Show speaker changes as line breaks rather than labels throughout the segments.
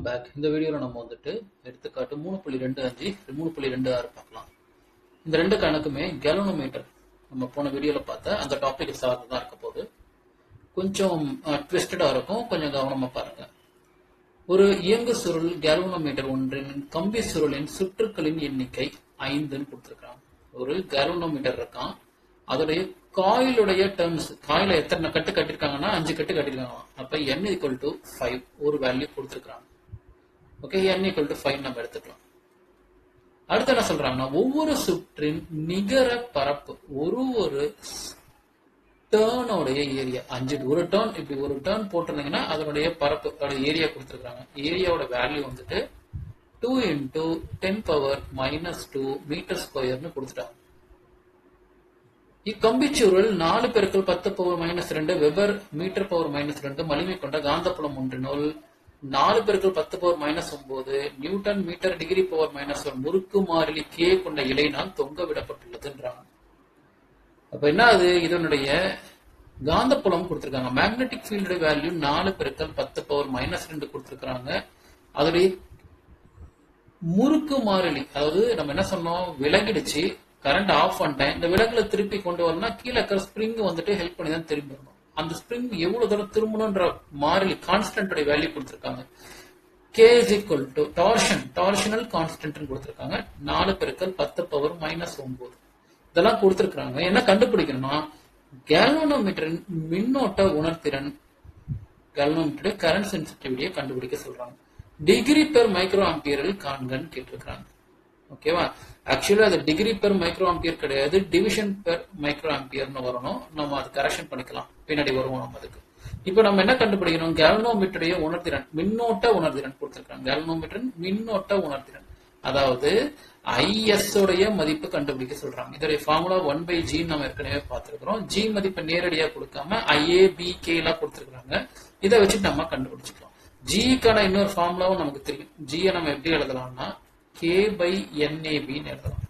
Back. இந்த வீடியோவில் நம்ம வந்துட்டு எடுத்துக்காட்டு 3.25 3.26 பார்க்கலாம். இந்த ரெண்டு கணக்குமே கேலோனோமீட்டர் நம்ம போன வீடியோவில் பார்த்த அந்த டாபிக் சார்ந்து தான் இருக்க போது. கொஞ்சம் ட்விஸ்டடா இருக்கும், கொஞ்சம் கவனமா பாருங்க. ஒரு இயங்கு சுருள் கேலோனோமீட்டர் ஒன்றின் கம்பி சுருளின் சுற்றுக்களின் எண்ணிக்கை 5ன்னு கொடுத்துருக்காங்க. ஒரு கேலோனோமீட்டர் இருக்கான், அதோடைய காயிலுடைய டேர்ம்ஸ், காயில எத்தனை கட்டு கட்டிருக்காங்கன்னா 5 கட்டு கட்டிருக்காங்க. அப்ப n = 5 ஒரு வேல்யூ கொடுத்துருக்காங்க. ஓகே, n = 5 நம்ம எடுத்துக்கலாம். அடுத்து என்ன சொல்றாங்கன்னா, ஒவ்வொரு சுற்றின் நிகர பரப்பு ஒரு டேர்னோடைய ஏரியா 5, ஒரு டேர்ன் இப்படி ஒரு டேர்ன் போட்டிருந்தீங்கன்னா அதனுடைய பரப்பு ஏரியா கொடுத்துருக்காங்க. ஏரியாவோட வேல்யூ வந்துட்டு 2 × 10⁻² மீட்டர் ஸ்கொயர்னு கொடுத்துட்டாங்க. இக்கம்பிச்சுருள் 4 × 10⁻² வெபர் மீட்டர்/-2 மலிமை கொண்ட காந்தப்புலம் ஒன்றினுள் 4 × 10⁻⁹ நியூட்டன் மீட்டர் டிகிரி/-1 முறுக்கு மாறிலி k கொண்ட இலையினால் தொங்க விடப்பட்டுள்ளதுன்றாங்க. அப்ப என்ன ஆகுது, இதனுடைய காந்தப்புலம் கொடுத்திருக்காங்க. மேக்னெட்டிக் ஃபீல்டு வேல்யூ 4 × 10⁻⁻2 கொடுத்திருக்காங்க. அதோடைய முறுக்கு மாறிலி, அதாவது நம்ம என்ன சொன்னோம், விலகிடுச்சு, கரண்ட் ஆஃப் பண்ணிட்டேன், இந்த விலகுல திருப்பி கொண்டு வரணும்னா கீழே இருக்கிற ஸ்ப்ரிங் வந்துட்டு ஹெல்ப் பண்ணி தான் திரும்பி வரணும். அந்த ஸ்ப்ரிங் எவ்வளவு தூரம் திரும்பணும்ன்ற மாறிலி கான்ஸ்டன்ட் வேல்யூ கொடுத்திருக்காங்க. k டார்ஷனல் கான்ஸ்டன்ட் கொடுத்திருக்காங்க. 4 × 10⁻⁹ இதெல்லாம் கொடுத்திருக்காங்க. என்ன கண்டுபிடிக்கணும்னா, கேல்வனோமீட்டரின் மின்னோட்ட உணர்திறன், கேல்வனோமீட்டருடைய கரண்ட் சென்சிட்டிவிட்டியை கண்டுபிடிக்க சொல்றாங்க. டிகிரி/மைக்ரோ ஆம்பியரில் காண்கன்னு கேட்டிருக்காங்க. ஓகேவா, ஆக்சுவலா அது டிகிரி/மைக்ரோ-ஆம்பியர் கிடையாது, டிவிஷன்/மைக்ரோ-ஆம்பியர்னு வரணும். நம்ம அது கரெக்ஷன் பண்ணிக்கலாம், பின்னாடி வருவோம் நம்ம அதுக்கு. இப்ப நம்ம என்ன கண்டுபிடிக்கணும், கேல்வனோமீட்டருடைய உணர்திறன், மின்னோட்ட உணர்திறன் கொடுத்திருக்காங்க. கேல்வனோமீட்டரின் மின்னோட்ட உணர்திறன், அதாவது IS உடைய மதிப்பு கண்டுபிடிக்க சொல்றாங்க. இதோடைய ஃபார்முலா 1/G நம்ம ஏற்கனவே பார்த்திருக்கிறோம். G மதிப்பை நேரடியா கொடுக்காம IA, B, K எல்லாம் கொடுத்திருக்காங்க. இதை வச்சு நம்ம கண்டுபிடிச்சிக்கலாம். Gக்கான இன்னொரு ஃபார்முலாவும் நமக்கு தெரியும். G நம்ம எப்படி எழுதலாம்னா K/NAB எழுதலாம்.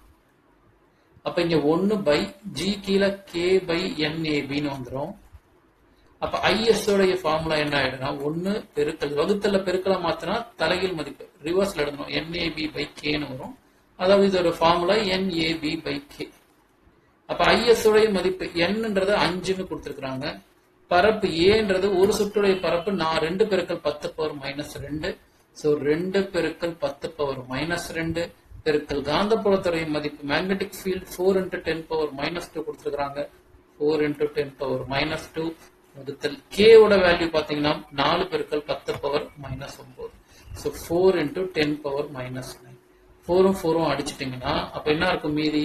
அப்ப இங்க 1/G கீழே K/NAB வந்துடும். அப்ப IS உடைய ஃபார்முலா என்ன ஆயிடுனா, 1 பெருக்கல் வகுத்தல பெருக்கலா மாத்தினா தலைகீழ் மதிப்பு ரிவர்ஸ்ல எழுதணும், NAB/K வரும். அதாவது இதோட ஃபார்முலா NAB/K. அப்ப IS உடைய மதிப்பு Nன்றது 5ன்னு கொடுத்திருக்காங்க. பரப்பு Aன்றது ஒரு சுற்றுடைய பரப்பு 2 × 10⁻⁻2. சோ 2 × 10⁻⁻2 பெருக்கல் காந்தப்புலத்துடைய மதிப்பு மேக்னெட்டிக் ஃபீல்ட் 4 × 10⁻⁻2 கொடுத்திருக்காங்க. 4 × 10⁻⁻2 வகுத்தல் k ஓட வேல்யூ பாத்தீங்கன்னா 4 × 10⁻⁻9. சோ 4 × 10⁻⁻9. 4 4 அடிச்சிட்டீங்கன்னா அப்ப என்ன இருக்கும் மீதி,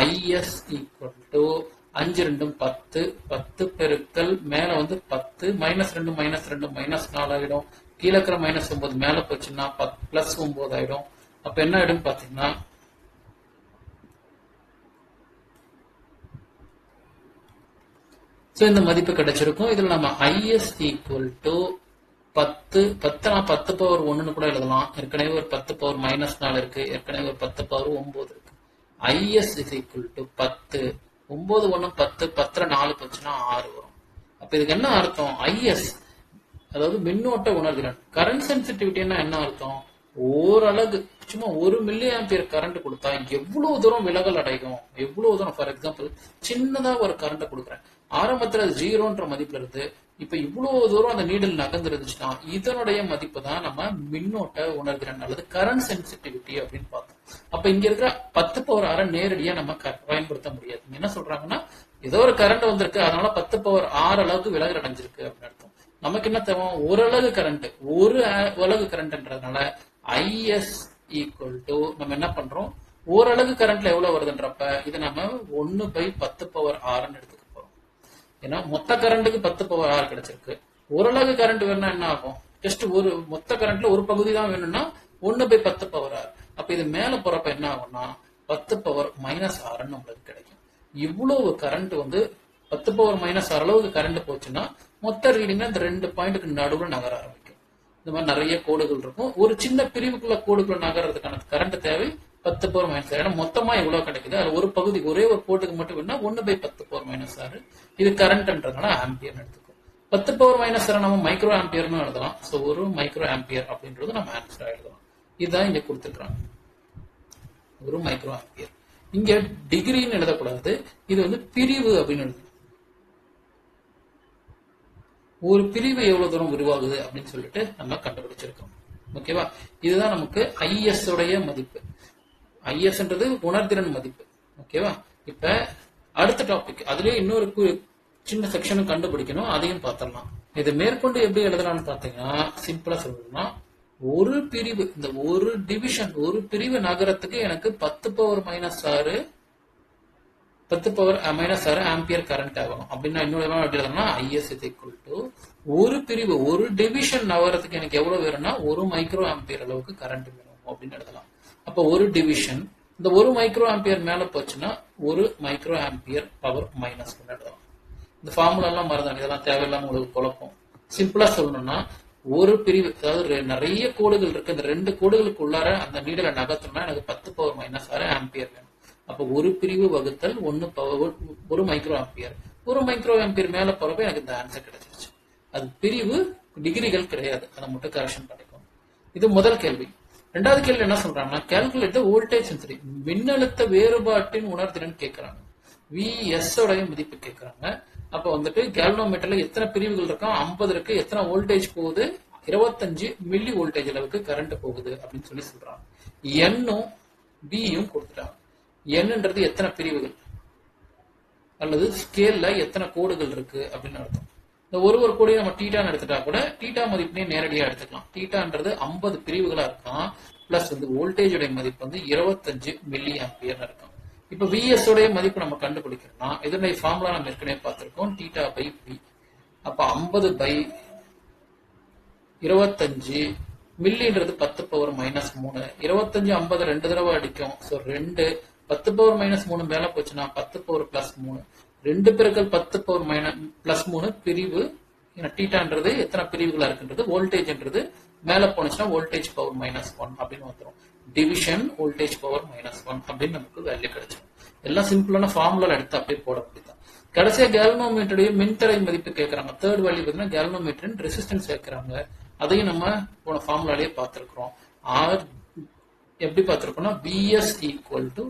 IS = 5 2 10, 10 பெருக்கல் மேல வந்து 10 -2 -2 -4 ஆயிடும். கீழே இருக்கிற -9 மேல போச்சுன்னா +9 ஆயிடும். அப்ப என்ன ஆயிடும் பாத்தீங்கன்னா, சோ இந்த மதிப்பு கிடைச்சிருக்கும். இதுல நம்ம IS = 10 நான் 10⁻1 கூட எழுதலாம். ஏற்கனவே ஒரு 10⁻⁻4 இருக்கு, ஏற்கனவே ஒரு 10⁻9 இருக்கு. IS = 10, 9 1 10, 10 4 போச்சுன்னா 6 வரும். அப்ப இதுக்கு என்ன அர்த்தம், IS அதாவது மின்னோட்ட உணர்திறன், கரண்ட் சென்சிட்டிவிட்டின்னா என்ன அர்த்தம், ஓரளவு சும்மா 1 மில்லிஆம்பியர் கரண்ட் கொடுத்தா எவ்வளவு தூரம் விலகல் அடையும், எவ்வளவு தூரம். ஃபார் எக்ஸாம்பிள் சின்னதா ஒரு கரண்ட் கொடுக்குறேன், ஆரம்பத்துல 0ன்ற மதிப்புல இருந்து இப்ப இவ்வளவு தூரம் அந்த நீடில் நகர்ந்துருந்துச்சுன்னா இதனுடைய மதிப்பு தான் நம்ம மின்னோட்ட உணர்திறன் அல்லது கரண்ட் சென்சிட்டிவிட்டி அப்படின்னு பார்த்தோம். அப்ப இங்க இருக்கிற 10⁻6 நேரடியா நம்ம பயன்படுத்த முடியாது. என்ன சொல்றாங்கன்னா, ஏதோ ஒரு கரண்ட் வந்திருக்கு, அதனால 10⁻6 அளவுக்கு விலகல் அடைஞ்சிருக்கு அப்படின்னு அர்த்தம். நமக்கு என்ன தேவை, ஒரு அலகு கரண்ட், ஒரு அலகு கரண்ட்ன்றதுனால IS = நம்ம என்ன பண்றோம், ஓரளவு கரண்ட்ல எவ்வளவு வருதுன்றப்ப இது நம்ம 1/10⁻6 எடுத்துக்க போறோம். ஏன்னா மொத்த கரண்ட்டுக்கு 10⁻6 கிடைச்சிருக்கு. ஓரளவு கரண்ட் வேணும்னா என்ன ஆகும், ஜஸ்ட் ஒரு மொத்த கரண்ட்ல ஒரு பகுதி தான் வேணும்னா 1/10⁻6. அப்ப இது மேல போறப்ப என்ன ஆகும்னா 10⁻⁻6 நம்மளுக்கு கிடைக்கும். இவ்வளவு கரண்ட் வந்து 10⁻⁻6 அளவுக்கு கரண்ட் போச்சுன்னா மொத்த ரீடிங்ல இந்த 2 பாயிண்ட்டுக்கு நடுவுல நகர ஆரம்பிக்கும். இந்த மாதிரி நிறைய கோடுகள் இருக்கும். ஒரு சின்ன பிரிவுக்குள்ள கோடுக்குள்ள நகர்றதுக்கான கரண்ட் தேவை 10⁻⁻6. ஏன்னா மொத்தமா எவ்வளவு கிடைக்குது, அது ஒரு பகுதி ஒரே ஒரு போர்ட்டுக்கு மட்டும் வேணும்னா 1/10⁻⁻6. இது கரண்ட்ன்றதுனால ஆம்பியர் எடுத்துக்கும். 10 பவர் மைனஸ் நம்ம மைக்ரோ ஆம்பியர்னு எழுதலாம். ஸோ 1 மைக்ரோ ஆம்பியர் அப்படின்றது நம்ம ஆன்சரா எழுதலாம். இதுதான் இங்க கொடுத்துருக்காங்க, 1 மைக்ரோ ஆம்பியர். இங்க டிகிரின்னு எழுதக்கூடாது, இது வந்து பிரிவு அப்படின்னு எழுதணும். ஒரு பிரிவு எவ்வளவு தூரம் விரிவாகுது அப்படின்னு சொல்லிட்டு நம்ம கண்டுபிடிச்சிருக்கோம். ஓகேவா? இதுதான் நமக்கு ஐஎஸ் உடைய மதிப்பு. ஐஎஸ்ன்றது உணர்திறன் மதிப்பு. ஓகேவா? இப்ப அடுத்த டாபிக், அதுலயே இன்னொரு சின்ன செக்ஷனும் கண்டுபிடிக்கணும், அதையும் பார்த்திடலாம். இது மேற்கொண்டு எப்படி எழுதலாம்னு பாத்தீங்கன்னா, சிம்பிளா சொல்லணும்னா, ஒரு பிரிவு, இந்த ஒரு டிவிஷன், ஒரு பிரிவு நகரத்துக்கு எனக்கு 10 பவர் மைனஸ் 6 ஆம்பியர் கரண்ட் ஆகணும் அப்படின்னா இன்னொரு எப்படி எழுதணும்னா, ஐஎஸ் இஸ் ஈக்குவல் டு ஒரு பிரிவு, ஒரு டிவிஷன் நகரத்துக்கு எனக்கு எவ்வளவு வேணும்னா 1 மைக்ரோ ஆம்பியர் அளவுக்கு கரண்ட் வேணும் அப்படின்னு எழுதலாம். அப்ப ஒரு டிவிஷன், இந்த 1 மைக்ரோ ஆம்பியர் மேல போச்சுன்னா 1 மைக்ரோ ஆம்பியர் பவர் மைனஸ் எழுதலாம். இந்த ஃபார்முலா எல்லாம் மறந்தாங்க, இதெல்லாம் தேவையில்லாம உங்களுக்கு குழப்பம். சிம்பிளா சொல்லணும்னா, ஒரு பிரிவு, அதாவது நிறைய கோடுகள் இருக்கு, இந்த 2 கோடுகளுக்கு உள்ளார அந்த நீடலை நகர்த்தணும்னா எனக்கு 10 பவர் மைனஸ் 6 ஆம்பியர் வேணும். அப்ப ஒரு பிரிவு வகுத்தல் 1 மைக்ரோ ஆம்பியர். 1 மைக்ரோ ஆம்பியர் மேல போறப்ப எனக்கு இந்த ஆன்சர் கிடைச்சிருச்சு. அது பிரிவு, டிகிரிகள் கிடையாது, அதை மட்டும் கரெக்ஷன் பண்ணிக்கணும். இது முதல் கேள்வி. ரெண்டாவது கேள்வி என்ன சொல்றாங்கன்னா, கால்குலேட் த வோல்டேஜ் சென்சிட்டி, மின்னழுத்த வேறுபாட்டின் உணர்திறன் கேட்கறாங்க. விஎஸ் உடைய மதிப்பு கேட்கறாங்க. அப்ப வந்துட்டு கேல்வனோமீட்டர்ல எத்தனை பிரிவுகள் இருக்கா, 50 இருக்கு, எத்தனை வோல்டேஜ் போகுது, 25 மில்லி வோல்டேஜ் அளவுக்கு கரண்ட் போகுது அப்படின்னு சொல்றாங்க. என்னும் பியும் கொடுத்துட்டாங்க. என்னன்றது எத்தனை பிரிவுகள் அல்லது ஸ்கேல்ல எத்தனை கோடுகள் இருக்கு அப்படின்னு அர்த்தம். இந்த ஒரு கோடையும் நம்ம டீட்டான்னு எடுத்துட்டா கூட டீட்டா மதிப்பினே நேரடியா எடுத்துக்கலாம். டீட்டான்றது 50 பிரிவுகளா இருக்கும், பிளஸ் வந்து வோல்டேஜ் உடைய மதிப்பு வந்து 25 மில்லி ஆம்பியர் இருக்கும். இப்ப விஎஸ் உடைய மதிப்பு நம்ம கண்டுபிடிக்கிறோம்னா, இதனுடைய ஃபார்முலா நம்ம ஏற்கனவே பார்த்திருக்கோம், டீட்டா பை பி. அப்ப 50 பை 25 மில்லின்றது 10 பவர் மைனஸ் 3, 25 50 2 தடவை அடிக்கும். ஸோ 2 10 பவர் மைனஸ் 3 மேல போச்சுன்னா 10 பவர் பிளஸ் 3, 2 பெருக்கல் 10 பவர் மைனஸ் பிளஸ் 3 பிரிவு. டீட்டான்றது எத்தனை பிரிவுகளா இருக்குன்றது, வோல்டேஜ்ன்றது மேல போனுச்சுன்னா வோல்டேஜ் பவர் மைனஸ் 1 அப்படின்னு வந்துடும். டிவிஷன் வோல்டேஜ் பவர் மைனஸ் 1 அப்படின்னு நமக்கு வேல்யூ கிடைச்சிடும். எல்லாம் சிம்பிளான ஃபார்முலா எடுத்து அப்படியே போட முடியும். கடைசியா கேல்வனோமீட்டருடைய மின்தடை மதிப்பு கேட்கறாங்க. தேர்ட் வேல்யூ பார்த்தீங்கன்னா கேல்வனோமீட்டரின் ரெசிஸ்டன்ஸ் கேட்கறாங்க. அதையும் நம்ம போன ஃபார்முலாலேயே பார்த்திருக்கிறோம். ஆர் எப்படி பார்த்திருக்கோம்னா, PS equal to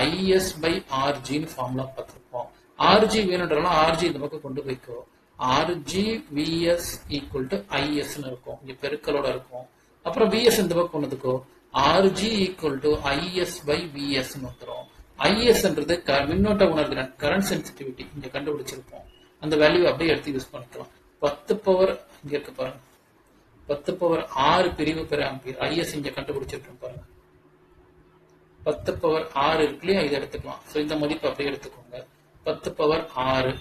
IS by ஆர்ஜின்னு ஃபார்முலா பார்த்திருப்போம். ஆர்ஜி வேணுன்றலாம், ஆர்ஜி இந்த பக்கம் கொண்டு போய்க்கோ. ஆர்ஜி விஎஸ் ஈக்குவல் டு ஐஎஸ்ன்னு இருக்கும், இங்க பெருக்கலோட இருக்கும். அப்புறம் விஎஸ் இந்த பக்கம் கொண்டதுக்கோ RG equal to IS by VS வந்துடும். ஐஎஸ்ன்றது மின்னோட்ட உணர்திறன், கரண்ட் சென்சிட்டிவிட்டி இங்க கண்டுபிடிச்சிருப்போம். அந்த வேல்யூ அப்படியே எடுத்து யூஸ் பண்ணிக்கலாம். 10 பவர் இங்க இருக்கு பாருங்க, 10 பவர் 6 பிரிவு பெர் ஆம்பியர். ஐஎஸ் இங்க கண்டுபிடிச்சிருக்கோம் பாருங்க, 10 பவர் 6 இருக்கு இல்லையா, இதை எடுத்துக்கலாம். ஸோ இந்த மதிப்பு அப்படியே எடுத்துக்கோங்க. 10 பவர் 6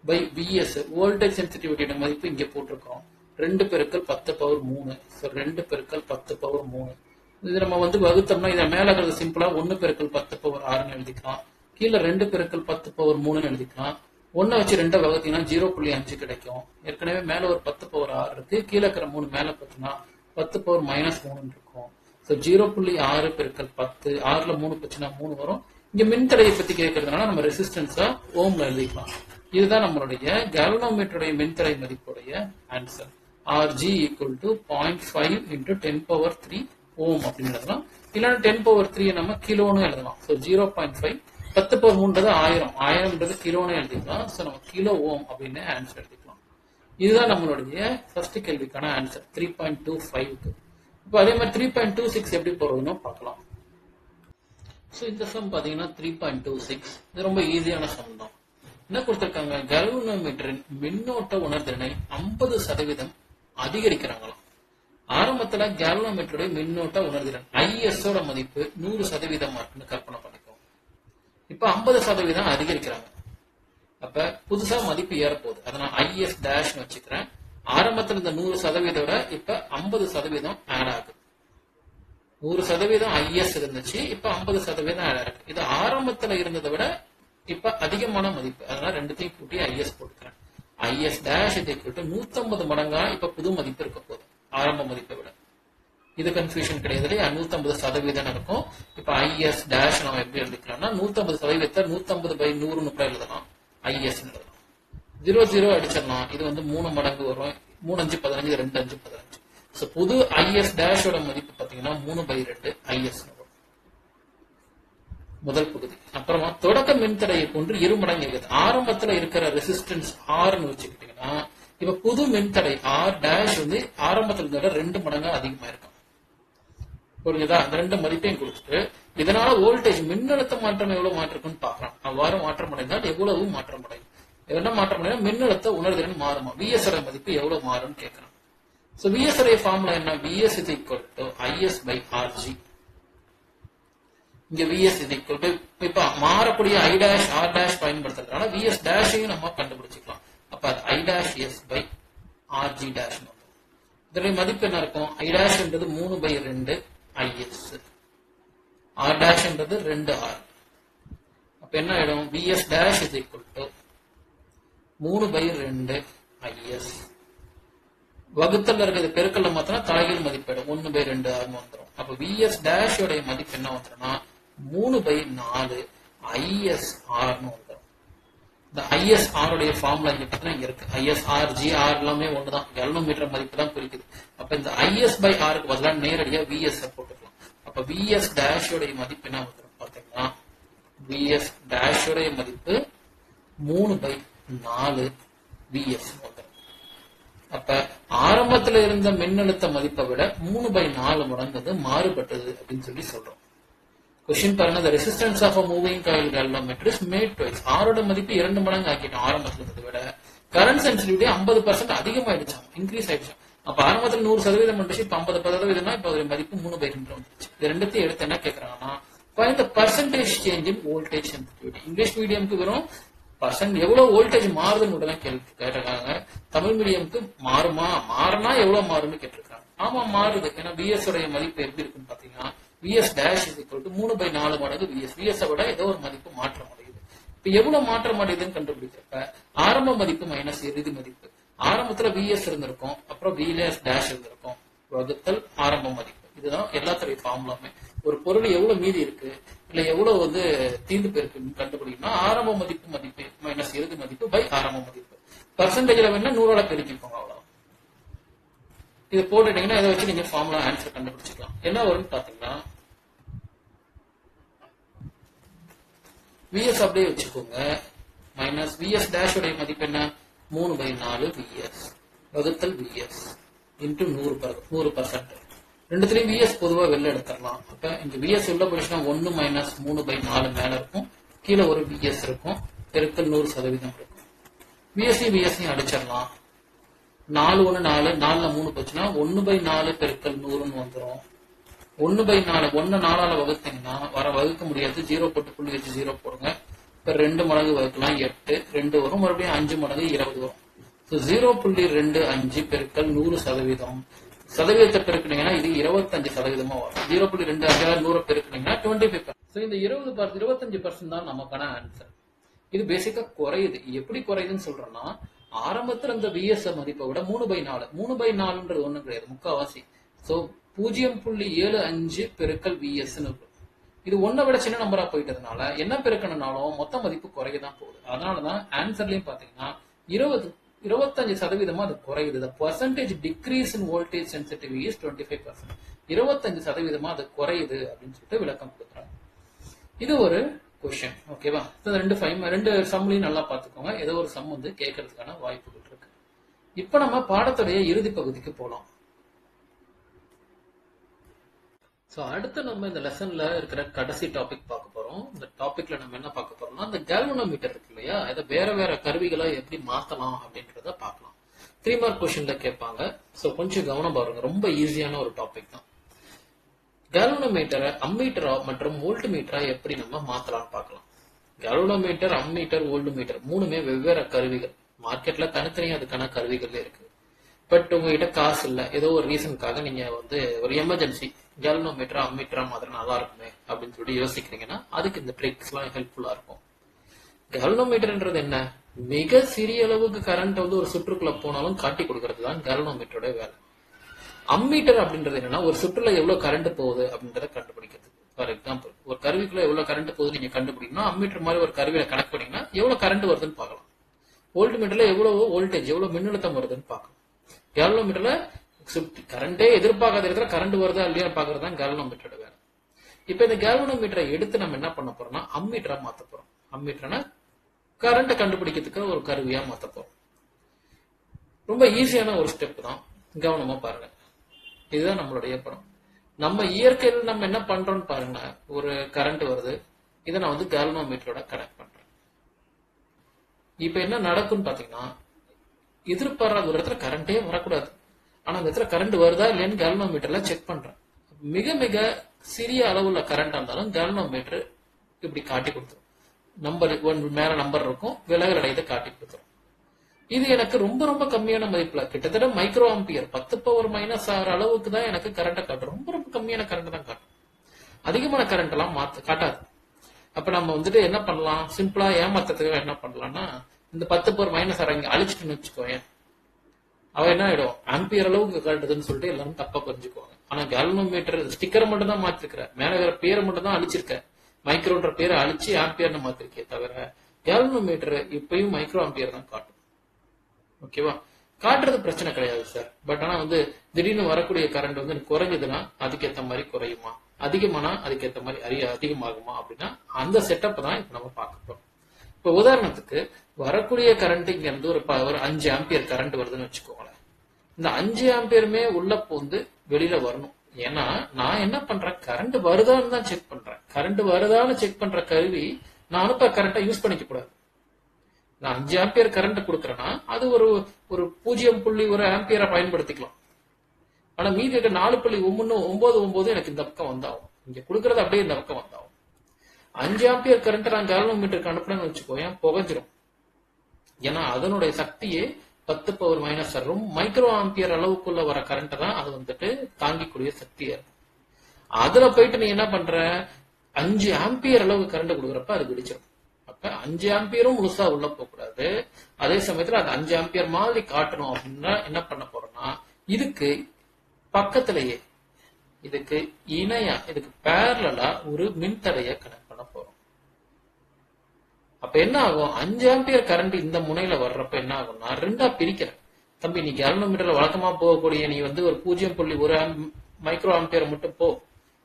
பை விஎஸ், வோல்டேஜ் சென்சிட்டிவிட்டியோட மதிப்பு இங்க போட்டிருக்கோம். 2 பெருக்கல் 10 பவர் 3. ஸோ 2 பெருக்கல் 10 பவர் 3. இது நம்ம வந்து வகுத்தோம்னா, இதை மேல இருக்கிறது சிம்பிளா 1 பெருக்கல் 10 பவர் 6ன்னு எழுதிக்கலாம். கீழே 2 பெருக்கல் 10 பவர் 3ன்னு எழுதிக்கலாம். 1 வச்சு 2 வகுத்தீங்கன்னா 0.5 கிடைக்கும். ஏற்கனவே மேல ஒரு 10 பவர் 6 இருக்கு, கீழே இருக்கிற 3 மேல போச்சுன்னா 10 பவர் மைனஸ் 3 இருக்கும். ஸோ 0.6 பெருக்கல் 10, 6ல 3 போச்சுன்னா 3 வரும். இங்க மின்தடையை பத்தி கேட்கறதுனால நம்ம ரெசிஸ்டன்ஸா ஓம்ல எழுதிக்கலாம். இதுதான் நம்மளுடைய கேல்வனோமீட்டருடைய மின்தடை மதிப்புடைய answer. RG equal to 0.5 into 10 power 3 ohm அப்படின்னு எழுதலாம். இல்லைன்னா 10 பவர் 3 நம்ம கிலோன்னு எழுதலாம். ஸோ 0.5, 10 பவர் 3ன்றது 1000, 1000ன்றது கிலோன்னு எழுதிக்கலாம். ஸோ நம்ம கிலோ ஓம் அப்படின்னு ஆன்சர் எழுதிக்கலாம். இதுதான் நம்மளுடைய ஃபர்ஸ்ட் கேள்விக்கான ஆன்சர் 3.25க்கு. இப்போ அதே மாதிரி 3.26 எப்படி போறதுன்னு பார்க்கலாம். ஸோ இந்த சம் பார்த்தீங்கன்னா 3.26 இது ரொம்ப ஈஸியான சம் தான். என்ன கொடுத்திருக்காங்க, கேல்வனோமீட்டரின் மின்னோட்ட உணர்திறனை 50% அதிகரிக்கிறாங்களாம். ஆரம்பத்துல கேல்வனோமீட்டருடைய மின்னோட்ட உணர்திறன் ஐஎஸ் மதிப்பு 100% இருக்குன்னு கற்பனை பண்ணிக்கோம். இப்ப 50% அதிகரிக்கிறாங்க. அப்ப புதுசா மதிப்பு ஏறப்போகுது, அதை நான் ஐஎஸ் டேஷ் வச்சுக்கிறேன். ஆரம்பத்துல இந்த 100% இப்ப 50% ஆட் ஆகுது. 100% ஐஎஸ் இருந்துச்சு, இப்ப 50% ஆட் ஆகுது. இது ஆரம்பத்துல இருந்ததை விட இப்ப அதிகமான மதிப்பு, அதனால ரெண்டுத்தையும் கூட்டி ஐஎஸ் போட்டுக்கிறேன். ஐஎஸ் டேஷ் இது 150 மடங்கா இப்ப புது மதிப்பு இருக்க போகுது ஆரம்ப மதிப்பை விட. இது கன்ஃபியூஷன் கிடையாது இல்லையா, 150% இருக்கும். இப்ப ஐஎஸ் டேஷ் நம்ம எப்படி எழுதிக்கலாம்னா 150% 150 பை 100 கூட எழுதலாம், ஐஎஸ் எழுதலாம். 0 அடிச்சிடலாம். இது வந்து 3 மடங்கு வரும். 3 5 15 2 5 15. சோ புது ஐஎஸ் டேஷோட மதிப்பு பாத்தீங்கன்னா 3/2 ஐஎஸ் முதல் பகுதி. அப்புறமா தொடக்க மின்தடையை கொண்டு 2 மடங்கு இருக்குது. ஆரம்பத்துல இருக்கிற ரெசிஸ்டன்ஸ் ஆர்னு வச்சுக்கிட்டீங்கன்னா இப்ப புது மின்தடை ஆர் டேஷ் வந்து ஆரம்பத்துல இருந்த 2 மடங்கு அதிகமா இருக்கும். புரியுதா? அந்த 2 மதிப்பையும் கொடுத்துட்டு இதனால வோல்டேஜ் மின்னழுத்த மாற்றம் எவ்வளவு மாற்றிருக்குன்னு பாக்குறோம். அவ்வாறு மாற்றம் அடைந்தால் எவ்வளவு மாற்றம் அடையும்? என்ன மாற்றம் அடையும்? மின்னழுத்த உணர்திறன் மாறுமா? விஎஸ்ஆர் மதிப்பு எவ்வளவு மாறும்னு கேட்கிறோம். சோ விஎஸ்ஆர் ஃபார்முலா என்ன? VS is equal to IS by RG. இங்க விஎஸ் இஸ் ஈக்குவல் டு இப்ப மாறக்கூடிய ஐ டேஷ் ஆர் டேஷ் பயன்படுத்துறதுனால விஎஸ் டேஷையும் நம்ம கண்டுபிடிச்சிக்கலாம். அப்ப அது I dash S by RG dash. இதனுடைய மதிப்பு என்ன இருக்கும்? ஐ டேஷ் என்றது 3/2 ஐஎஸ், ஆர் டேஷ் என்றது 2 ஆர். அப்ப என்ன ஆயிடும்? VS dash is equal to 3/2 IS. வகுத்தல் இருக்கிறது பெருக்கல்ல மாத்தினா தலைகீழ் மதிப்பிடும் 1/2 ஆர்னு வந்துடும். அப்ப விஎஸ் டேஷ் உடைய மதிப்பு என்ன வந்துடும்னா 3/4 ஐஎஸ் ஆர்னு வந்துடும். இந்த ஐஎஸ் ஆர் உடைய ஃபார்முலா இங்க பார்த்தீங்கன்னா இங்க இருக்கு. ஐஎஸ் ஆர் ஜி ஆர் எல்லாமே ஒண்ணுதான், கேல்வனோமீட்டர் மதிப்பு தான் குறிக்குது. அப்ப இந்த ஐஎஸ் பை ஆருக்கு பதிலாக நேரடியா விஎஸ் போட்டுக்கலாம். அப்ப விஎஸ் டேஷ் உடைய மதிப்பு என்ன வந்துடும் பாத்தீங்கன்னா விஎஸ் டேஷ் உடைய மதிப்பு 3/4 விஎஸ் வந்துடும். அப்ப ஆரம்பத்துல இருந்த மின்னழுத்த மதிப்பை விட 3/4 மடங்கு மாறுபட்டது அப்படின்னு சொல்லி சொல்றோம். கொஸ்டின் பாருங்க, the resistance of a moving coil galvanometer is made twice. ஆரோட மதிப்பு 2 மடங்கு ஆக்கிட்டோம் ஆரம்பத்துல இருந்ததை விட. கரண்ட் சென்சிட்டிவிட்டி 50% அதிகமாயிடுச்சாம், இன்க்ரீஸ் ஆயிடுச்சாம். அப்ப ஆரம்பத்துல 100% வந்துச்சு, இப்ப 50%, இப்ப அதோட மதிப்பு 3/2 வந்துச்சு. இது ரெண்டுத்தையும் எடுத்து என்ன கேட்கறாங்கன்னா find the percentage change in voltage sensitivity. English மீடியம்க்கு வெறும் எவ்வளவு வோல்டேஜ் மாறுதுன்னு உடனே கேட்டிருக்காங்க. தமிழ் மீடியம்க்கு மாறுமா, மாறினா எவ்வளவு மாறும்னு கேட்டிருக்காங்க. ஆமா மாறுது. ஏன்னா விஎஸ் உடைய மதிப்பு எப்படி இருக்குன்னு பாத்தீங்கன்னா VS dash is equal to 3/4 மடங்கு விஎஸ். விஎஸ் விட ஏதோ ஒரு மதிப்பு மாற்றம் அடையுது. இப்ப எவ்வளவு மாற்றம் அடையுதுன்னு கண்டுபிடிக்கிறப்ப ஆரம்ப மதிப்பு மைனஸ் இறுதி மதிப்பு. ஆரம்பத்துல விஎஸ் இருந்திருக்கும், அப்புறம் விஎஸ் டேஷ் இருந்திருக்கும், வகுத்தல் ஆரம்ப மதிப்பு. இதுதான் எல்லாத்துடைய ஃபார்முலாமே. ஒரு பொருள் எவ்வளவு மீதி இருக்கு இல்ல எவ்வளவு வந்து தீர்ந்து போயிருக்குன்னு கண்டுபிடிக்கணும்னா ஆரம்ப மதிப்பு மைனஸ் இறுதி மதிப்பு பை ஆரம்ப மதிப்பு. பர்சன்டேஜ்ல வேணா 100 பெருக்கிக்கோங்க, அவ்வளவு. இது போட்டுட்டீங்கன்னா இதை வச்சு நீங்க ஃபார்முலா ஆன்சர் கண்டுபிடிச்சிக்கலாம். என்ன வரும்னு பாத்தீங்கன்னா விஎஸ் அப்படியே வச்சுக்கோங்க, மைனஸ் விஎஸ் டேஷ் உடைய மதிப்பு என்ன 3/4 விஎஸ் வகுத்தல் விஎஸ் இன்டு 100%. ரெண்டுத்திலையும் விஎஸ் பொதுவா வெளில எடுத்துடலாம். அப்ப இந்த விஎஸ் உள்ள போயிடுச்சுன்னா 1 மைனஸ் 3/4 மேல இருக்கும், கீழே ஒரு விஎஸ் இருக்கும், பெருக்கல் 100% இருக்கும். விஎஸ்சியும் அடிச்சிடலாம். 4 1 4 4ல 3 போச்சுன்னா 1/4 பெருக்கல் 100ன்னு வந்துடும். 1/4 1 4ஆல வகுத்தீங்கன்னா வகுக்க முடியாது, 0 போட்டு புள்ளி வச்சு 0 போடுங்க. இப்ப 2 மடங்கு வகுக்கலாம் 8, 2 வரும், மறுபடியும் 5 மடங்கு 20 வரும். 0.25 பெருக்கல் 100%. சதவீதத்தை பெருக்கினீங்கன்னா இது 25% வரும். 0.25 100 பெருக்கினீங்கன்னா 25%. இந்த 25% தான் நமக்கான ஆன்சர். இது பேசிக்கா குறையுது. எப்படி குறையுதுன்னு சொல்றோம்னா ஆரம்பத்துல இந்த விஎஸ் மதிப்பை விட 3/4 3/4ன்றது ஒண்ணும் கிடையாது, முக்காவாசி. சோ 0.75 பெருக்கல் விஎஸ் இருக்கும். இது 1 விட சின்ன நம்பரா போயிட்டதுனால என்ன பெருக்கணும்னாலும் மொத்த மதிப்பு குறையதான் போகுது. அதனாலதான் ஆன்சர்லயும் பாத்தீங்கன்னா 25% அது குறையுது. The percentage decrease in voltage sensitivity is 25%. 25% அது குறையுது அப்படின்னு சொல்லிட்டு விளக்கம் கொடுக்குறாங்க. இது ஒரு கொஸ்டின், ஓகேவா? ரெண்டு சம்லையும் நல்லா பாத்துக்கோங்க. ஏதோ ஒரு சம் வந்து கேட்கறதுக்கான வாய்ப்புகள் இருக்கு. இப்ப நம்ம பாடத்துடைய இறுதி பகுதிக்கு போலாம். அடுத்து நம்ம இந்த லெசன்ல இருக்கிற கடைசி டாபிக் பார்க்க போறோம். இந்த டாபிக்ல நம்ம என்ன பார்க்க போறோம்னா இந்த கேல்வனோமீட்டர் இருக்கு இல்லையா, இதை வேற வேற கருவிகளை எப்படி மாத்தலாம் அப்படின்றத பார்க்கலாம். 3 மார்க் கொஸ்டின்ல கேட்பாங்க. சோ கொஞ்சம் கவனம் பாருங்க, ரொம்ப ஈஸியான ஒரு டாபிக் தான். கேல்வனோமீட்டரை அம்மீட்டரா மற்றும் வோல்ட் மீட்டரா எப்படி நம்ம மாத்தலாம்னு பார்க்கலாம். கேல்வனோமீட்டர், அம்மீட்டர், வோல்ட் மீட்டர் மூணுமே வெவ்வேறு கருவிகள். மார்க்கெட்ல தனித்தனியா அதுக்கான கருவிகள் இருக்கு. பட் உங்ககிட்ட காசு இல்ல, ஏதோ ஒரு ரீசனுக்காக நீங்க வந்து ஒரு எமர்ஜென்சி கேல்வனோமீட்டரா அம்மீட்டரா மாதிரி நல்லா இருக்குமே அப்படின்னு சொல்லி யோசிக்கிறீங்கன்னா அதுக்கு இந்த ட்ரிக்ஸ் எல்லாம் ஹெல்ப்ஃபுல்லா இருக்கும். கேல்வனோமீட்டர்ன்றது என்ன? மிக சிறிய அளவுக்கு கரண்ட் வந்து ஒரு சுற்றுக்குள்ள போனாலும் காட்டி கொடுக்கறது தான் கேல்வனோமீட்டரோட வேலை. அம்மீட்டர் அப்படின்றது என்னன்னா ஒரு சுற்றுல எவ்வளவு கரண்ட் போகுது அப்படின்றத கண்டுபிடிக்கிறது. ஃபார் எக்ஸாம்பிள் ஒரு கருவிக்குள்ள எவ்வளவு கரண்ட் போகுது நீங்க கண்டுபிடிக்கணும். அம்மீட்டர் மாதிரி ஒரு கருவியில கணக்கு பண்ணீங்கன்னா எவ்வளவு கரண்ட் வருதுன்னு பார்க்கலாம். வோல்ட் மீட்டர்ல எவ்வளவு வோல்டேஜ், எவ்வளவு மின்னழுத்தம் வருதுன்னு பார்க்கணும். கேல்வனோமீட்டர்ல கரண்டே எதிர்பார்க்காத இடத்துல கரண்ட் வருதா இல்லையா பாக்குறது தான் கேல்வனோமீட்டரோட வேலை. இப்ப இந்த கேல்வனோமீட்டரை எடுத்து நம்ம என்ன பண்ண போறோம்னா அம்மீட்டரா மாத்த போறோம். அம்மீட்டர்னா கரண்ட் கண்டுபிடிக்கிறதுக்கு ஒரு கருவியா மாத்த போறோம். ரொம்ப ஈஸியான ஒரு ஸ்டெப் தான், கவனமா பாருங்க. இதுதான் நம்மளுடைய படம். நம்ம இயற்கையில் நம்ம என்ன பண்றோம்னு பாருங்க. ஒரு கரண்ட் வருது, இதை நான் வந்து கேல்வனோமீட்டரோட கனெக்ட் பண்றேன். இப்ப என்ன நடக்கும்னு பாத்தீங்கன்னா, எதிர்பாராத ஒரு இடத்துல கரண்டே வரக்கூடாது, ஆனா அந்த இடத்துல கரண்ட் வருதா இல்லையான்னு கேல்வனோமீட்டர்ல செக் பண்றேன். மிக மிக சிறிய அளவுள்ள கரண்டா இருந்தாலும் கேல்வனோமீட்டர் இப்படி காட்டி கொடுத்துரும். நம்பர் மேல நம்பர் இருக்கும், விலகல் அடையதை காட்டி கொடுத்துரும். இது எனக்கு ரொம்ப ரொம்ப கம்மியான மதிப்புல, கிட்டத்தட்ட மைக்ரோ ஆம்பியர் 10⁻⁻⁶ அளவுக்கு தான் எனக்கு கரண்ட காட்டும். ரொம்ப ரொம்ப கம்மியான கரண்ட் தான் காட்டும், அதிகமான கரண்ட் எல்லாம் காட்டாது. அப்ப நம்ம வந்துட்டு என்ன பண்ணலாம், சிம்பிளா ஏமாத்ததுக்கு என்ன பண்ணலாம்னா, இந்த 10⁻⁻⁶ இங்க அழிச்சிட்டுன்னு வச்சுக்கோங்க, அவ என்ன ஆயிடும், ஆம்பியர் அளவுக்கு காட்டுதுன்னு சொல்லிட்டு எல்லாரும் தப்பா புரிஞ்சுக்குவாங்க. ஆனா கேல்வனோமீட்டர் ஸ்டிக்கரை மட்டும் தான் மாத்திருக்கிற, மேல வேற பேரை மட்டும் தான் அழிச்சிருக்க, மைக்ரோன்ற பேரை அழிச்சு ஆம்பியர்னு மாத்திருக்கே தவிர கேல்வனோமீட்டர் இப்பயும் மைக்ரோ ஆம்பியர் தான் காட்டும். ஓகேவா? காட்டுறது பிரச்சனை கிடையாது சார். பட் ஆனா வந்து திடீர்னு வரக்கூடிய கரண்ட் வந்து குறைஞ்சதுன்னா அதுக்கேற்ற மாதிரி குறையுமா, அதிகமானா அதுக்கேற்ற மாதிரி அதிகமாகுமா அப்படின்னா அந்த செட்டப் தான் இப்ப நம்ம பார்க்க போறோம். இப்ப உதாரணத்துக்கு வரக்கூடிய கரண்ட் இங்க இருந்து ஒரு 5 ஆம்பியர் கரண்ட் வருதுன்னு வச்சுக்கோங்களேன். இந்த 5 ஆம்பியருமே உள்ள போந்து வெளியில வரணும். ஏன்னா நான் என்ன பண்றேன், கரண்ட் வருதான்னு தான் செக் பண்றேன். கரண்ட் வருதான்னு செக் பண்ற கருவி நான் அனுப்ப கரண்டை யூஸ் பண்ணிக்க கூடாது. நான் 5 ஆம்பியர் கரண்ட் கொடுக்கறேன்னா அது ஒரு 0.1 ஆம்பியரை பயன்படுத்திக்கலாம். ஆனா மீதி இருக்க 4.99 எனக்கு இந்த பக்கம் வந்தாகும். இங்க கொடுக்கறது அப்படியே இந்த பக்கம் வந்தாகும். 5 ஆம்பியர் கரண்ட் நான் கேல்வனோமீட்டருக்கு அனுப்புறேன்னு வச்சுக்கோங்க, புகைஞ்சிரும். ஏன்னா அதனுடைய சக்தியே 10⁻⁻⁶ மைக்ரோ ஆம்பியர் அளவுக்குள்ள வர கரண்ட் தான் அது வந்துட்டு தாங்கிக்கூடிய சக்தியா இருக்கும். அதுல போயிட்டு நீ என்ன பண்ற, 5 ஆம்பியர் அளவு கரண்ட் கொடுக்குறப்ப அது வெடிச்சிடும். அப்ப 5 ஆம்பியரும் முழுசா உள்ள போக கூடாது. அதே சமயத்துல அது 5 ஆம்பியர் மாதிரி காட்டணும் அப்படின்னா என்ன பண்ண போறோம்னா, இதுக்கு பக்கத்திலேயே இதுக்கு இணையா இதுக்கு பேரலா ஒரு மின்தடைய கனெக்ட் பண்ண போறோம். அப்ப என்ன ஆகும், 5 ஆம்பியர் கரண்ட் இந்த முனையில வர்றப்ப என்ன ஆகும்னா, ரெண்டா பிரிக்கிறேன். தம்பி நீ கேல்வனோமீட்டர்ல வழக்கமா போகக்கூடிய நீ வந்து ஒரு 0.1 மைக்ரோ ஆம்பியர் மட்டும் போ,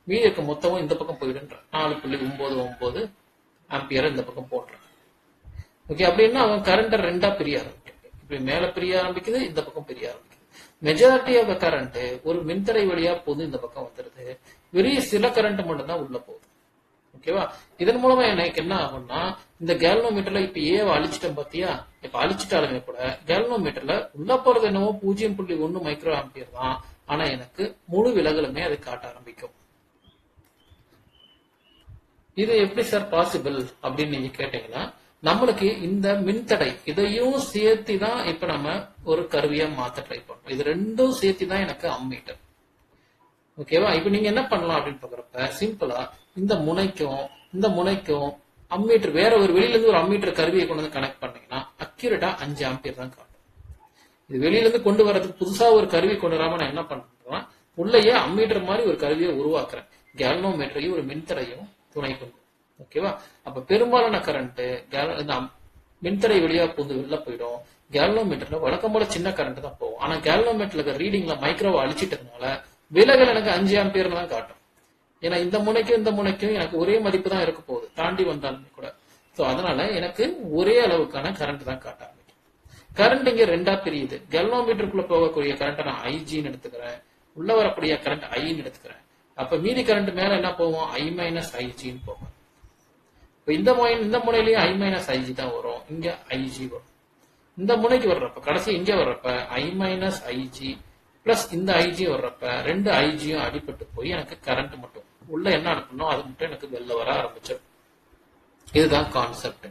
மீதி இருக்க மொத்தமும் இந்த பக்கம் போயிடுன்ற 4.99 ஆம்பியர் இந்த பக்கம் போடுறேன். ஓகே, அப்படின்னா அவன் கரண்ட் ரெண்டா பிரிய ஆரம்பிக்குது. இப்படி மேல பிரிய ஆரம்பிக்குது, இந்த பக்கம் பிரிய ஆரம்பிக்குது. மெஜாரிட்டி ஆஃப் கரண்ட் ஒரு மின்தடை வழியா போது இந்த பக்கம் வந்துருது. வெறிய சில கரண்ட் மட்டும் தான் உள்ள போகுது. ஓகேவா? இதன் மூலமா எனக்கு என்ன ஆகும்னா, இந்த கேல்வனோமீட்டர்ல இப்ப ஏவ அழிச்சிட்டேன் பாத்தியா, இப்ப அழிச்சிட்டாலுமே கூட கேல்வனோமீட்டர்ல உள்ள போறது என்னவோ 0.1 மைக்ரோ ஆம்பியர் தான். ஆனா எனக்கு முழு விலகலுமே அது காட்ட ஆரம்பிக்கும். இது எப்படி சார் பாசிபிள் அப்படின்னு நீங்க கேட்டீங்கன்னா, நம்மளுக்கு இந்த மின்தடை இதையும் சேர்த்தி தான் இப்ப நம்ம ஒரு கருவியா மாத்த ட்ரை பண்றோம். இது ரெண்டும் சேர்த்தி தான் எனக்கு அம்மீட்டர். ஓகேவா? இப்ப நீங்க என்ன பண்ணலாம் அப்படின்னு பாக்குறப்ப சிம்பிளா இந்த முனைக்கும் அம்மீட்டர் வேற ஒரு வெளியில இருந்து ஒரு அம்மீட்டர் கருவியை கொண்டு வந்து கனெக்ட் பண்ணீங்கன்னா அக்யூரேட்டா 5 ஆம்பியர் தான் காட்டும். இது வெளியில இருந்து கொண்டு வரதுக்கு புதுசா ஒரு கருவி கொண்டு வராம நான் என்ன பண்றேன்னா, உள்ளேயே அம்மீட்டர் மாதிரி ஒரு கருவியை உருவாக்குறேன். கேல்வனோமீட்டரையும் ஒரு மின்தடையும் துணை கொண்டு. ஓகேவா? அப்ப பெரும்பாலான கரண்ட் மின்தடை வழியா போது வெளில போயிடும். கேல்வனோமீட்டர்ல வழக்கம் போல சின்ன கரண்ட் தான் போகும். ஆனா கேல்வனோமீட்டர்ல இருக்க ரீடிங்ல மைக்ரோவை அழிச்சிட்டதுனால விலகல் எனக்கு 5 ஆம்பியர் தான் காட்டும். ஏன்னா இந்த முனைக்கும் எனக்கு ஒரே மதிப்பு தான் இருக்க போகுது, தாண்டி வந்தாலுமே கூட. சோ அதனால எனக்கு ஒரே அளவுக்கான கரண்ட் தான் காட்ட ஆரம்பிக்கும். கரண்ட் இங்க ரெண்டா பிரியுது. கேல்வனோமீட்டருக்குள்ள போகக்கூடிய கரண்ட் நான் ஐஜின்னு எடுத்துக்கிறேன், உள்ள வரக்கூடிய கரண்ட் ஐன்னு எடுத்துக்கிறேன். அப்ப மீதி கரண்ட் மேல என்ன போவோம், I-IGன்னு போகும். இந்த முனையிலேயே I-IG தான் வரும், இங்க IG வரும். இந்த முனைக்கு வர்றப்ப கடைசி இங்க வர்றப்ப I-IG பிளஸ் இந்த IG வர்றப்ப ரெண்டு ஐஜியும் அடிபட்டு போய் எனக்கு கரண்ட் மட்டும் உள்ள என்ன அனுப்பணும் அது மட்டும் எனக்கு வெளில வர ஆரம்பிச்சிடும். இதுதான் கான்செப்ட்.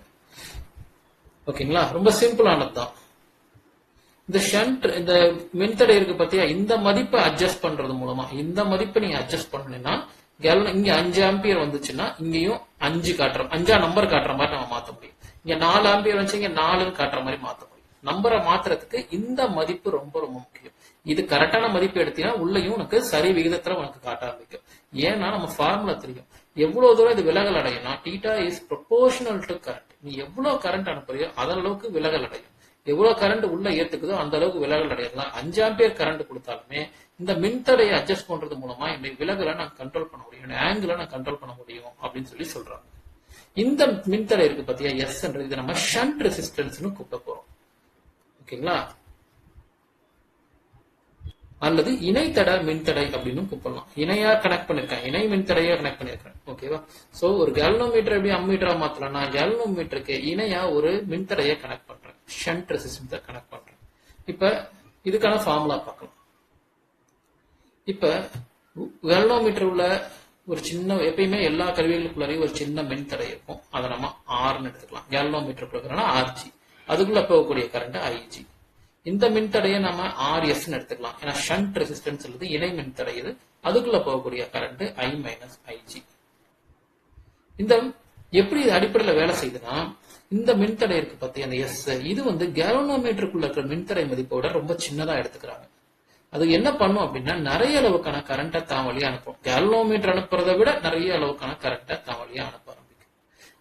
ஓகேங்களா? ரொம்ப சிம்பிளானதுதான். இந்த ஷண்ட் இந்த மின்தடை இருக்கு பாத்தியா, இந்த மதிப்பை அட்ஜஸ்ட் பண்றது மூலமா, இந்த மதிப்பை நீங்க அட்ஜஸ்ட் பண்ணீங்கன்னா இங்க 5 ஆம்பியர் வந்துச்சுன்னா இங்கேயும் 5 காட்டுற 5 நம்பர் காட்டுற மாதிரி நம்ம மாத்த முடியும். இங்க 4 ஆம்பியர் வந்து இங்க 4 காட்டுற மாதிரி மாத்த முடியும். நம்பரை மாத்துறதுக்கு இந்த மதிப்பு ரொம்ப ரொம்ப முக்கியம். இது கரெக்டான மதிப்பு எடுத்தீங்கன்னா உள்ளயும் உனக்கு சரி விகிதத்துல உனக்கு காட்ட ஆரம்பிக்கும். ஏன்னா நம்ம ஃபார்முலா தெரியும், எவ்வளவு தூரம் இது விலகல் அடையும்னா theta is proportional to current. நீ எவ்வளவு கரண்ட் அனுப்புறியோ அதன் அளவுக்கு விலகல் அடையும். எவ்வளவு கரண்ட் உள்ள ஏத்துக்குதோ அந்த அளவுக்கு விலகல் அடையலாம். 5 ஆம்பியர் கரண்ட் கொடுத்தாலுமே இந்த மின்தடையை அட்ஜஸ்ட் பண்றது மூலமா இந்த விலகலை நான் கண்ட்ரோல் பண்ண முடியும், ஆங்கிளை நான் கண்ட்ரோல் பண்ண முடியும் அப்படின்னு சொல்றாங்க. இந்த மின்தடை இருக்கு பாத்தியா, எஸ்ன்றது, இதை நம்ம ஷண்ட் ரெசிஸ்டன்ஸ்னு கூப்பிட போறோம். ஓகேங்களா? அல்லது இணைத்தட மின்தடை அப்படின்னு கூப்பிடலாம். இணையா கனெக்ட் பண்ணிருக்கேன், இணை மின்தடையா கனெக்ட் பண்ணிருக்கேன். ஓகேவா? சோ ஒரு கேல்வனோமீட்டர் எப்படி அம்மீட்டரா மாத்தலாம், கேல்வனோமீட்டருக்கு இணையா ஒரு மின்தடையை கனெக்ட் பண்றேன், ஷண்ட் ரெசிஸ்டன்ஸை கனெக்ட் பண்றேன். இப்ப இதுக்கான ஃபார்முலா பார்க்கலாம். இப்ப கேல்வனோமீட்டர் உள்ள ஒரு சின்ன, எப்பயுமே எல்லா கருவிகளுக்குள்ளாரையும் ஒரு சின்ன மின்தடை இருக்கும், அதை நம்ம ஆர்னு எடுத்துக்கலாம். கேல்வனோமீட்டர் கொடுக்கறோம்னா ஆர்ஜி, அதுக்குள்ள போகக்கூடிய கரண்ட் ஐஜி. இந்த மின்தடையை நம்ம ஆர்எஸ் எடுத்துக்கலாம், ஏன்னா ஷண்ட் ரெசிஸ்டன்ஸ் அல்லது இணை மின்தடை இது, அதுக்குள்ள போகக்கூடிய கரண்ட் ஐ மைனஸ் ஐஜி. இந்த எப்படி இது அடிப்படையில் வேலை செய்யுதுன்னா, இந்த மின்தடை இருக்கு பத்தி அந்த எஸ், இது வந்து கேல்வனோமீட்டருக்குள்ள இருக்கிற மின்தடை மதிப்போட ரொம்ப சின்னதா எடுத்துக்கிறாங்க. அது என்ன பண்ணும் அப்படின்னா நிறைய அளவுக்கான கரண்டை தான் வழியா அனுப்பும். கேல்வனோமீட்டர் அனுப்புறதை விட நிறைய அளவுக்கான கரண்டை தான் வழியா அனுப்ப ஆரம்பிக்கும்.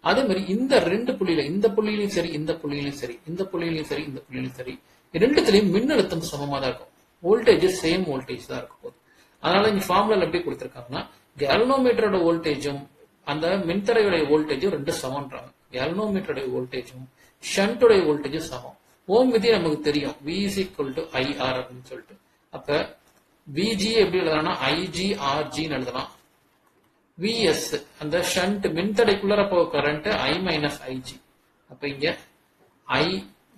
அதே மாதிரி இந்த ரெண்டு புள்ளியில, இந்த புள்ளியிலையும் சரி, இந்த புள்ளியிலையும் சரி, இந்த புள்ளியிலையும் சரி, இந்த புள்ளியிலையும் சரி, ரெண்டுத்திலையும் மின்னழுத்தம் சமமா தான் இருக்கும். வோல்டேஜ் சேம் வோல்டேஜ் தான் இருக்கும். அதனால இந்த ஃபார்முலா எப்படி கொடுத்திருக்காங்கன்னா, கேல்வனோமீட்டரோட வோல்டேஜும் அந்த மின்தடையுடைய வோல்டேஜும் ரெண்டு சமம்ன்றாங்க. கேல்வனோமீட்டருடைய வோல்டேஜும் ஷண்ட்டுடைய வோல்டேஜும் சமம். ஓம் விதி நமக்கு தெரியும், V is equal to IR அப்படின்னு சொல்லிட்டு. அப்ப VG எப்படி எழுதலாம்னா IGRG எழுதலாம். VS அந்த ஷண்ட் மின்தடைக்குள்ள போக கரண்ட் I மைனஸ் ஐஜி. அப்ப இங்க I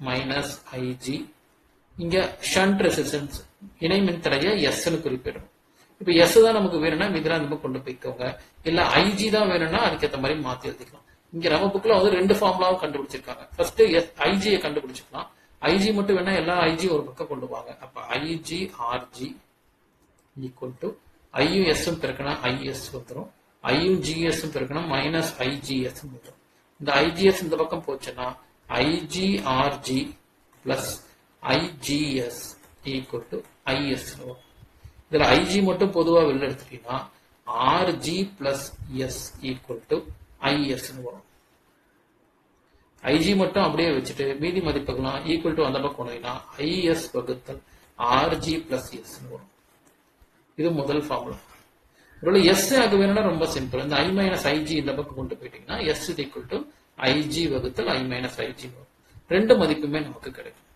மைனஸ் ஐஜி, இங்க ஷண்ட் ரெசிஸ்டன்ஸ் இணை மின்தடைய S னு குறிப்பிடும். இப்ப S தான் நமக்கு வேணும்னா இதெல்லாம் நம்ம கொண்டு போய்க்கோங்க, இல்ல ஐஜி தான் வேணும்னா அதுக்கேற்ற மாதிரி மாத்தி எழுதிக்கலாம். இங்க நம்ம புக்ல வந்து ரெண்டு ஃபார்முலாவும் கண்டுபிடிச்சிருக்காங்க. ஃபர்ஸ்ட் ஐஜியை கண்டுபிடிச்சிக்கலாம். ஐஜி மட்டும் வேணா எல்லா ஐஜி ஒரு பக்கம் கொண்டு வாங்க. அப்ப ஐஜி ஆர்ஜி ஈக்குவல் டு ஐயும் எஸ் பெருக்கணும் ஐஎஸ் வந்துடும், ஐயும் ஜிஎஸ் பெருக்கணும் மைனஸ் ஐஜிஎஸ் வந்துடும். இந்த ஐஜிஎஸ் இந்த பக்கம் போச்சுன்னா IGRG plus IGS equal to IS வரும். இதுல ஐஜி மட்டும் பொதுவா வெளில எடுத்துட்டீங்கன்னா RG plus S equal to IS வரும். ஐஜி மட்டும் அப்படியே வச்சுட்டு மீதி மதிப்புகளாம் ஈக்குவல் டு அந்த பக்கம் கொண்டீங்கன்னா ஐஎஸ் வகுத்தல் ஆர்ஜி பிளஸ் எஸ் வரும். இது முதல் ஃபார்முலா. ஒருவேளை எஸ் எனக்கு வேணும்னா ரொம்ப சிம்பிள், இந்த ஐ மைனஸ் ஐஜி இந்த பக்கம் கொண்டு போயிட்டீங்கன்னா S is equal to IG வகுத்தல் ஐ மைனஸ் ஐஜி வரும். ரெண்டு மதிப்புமே நமக்கு கிடைக்கும்.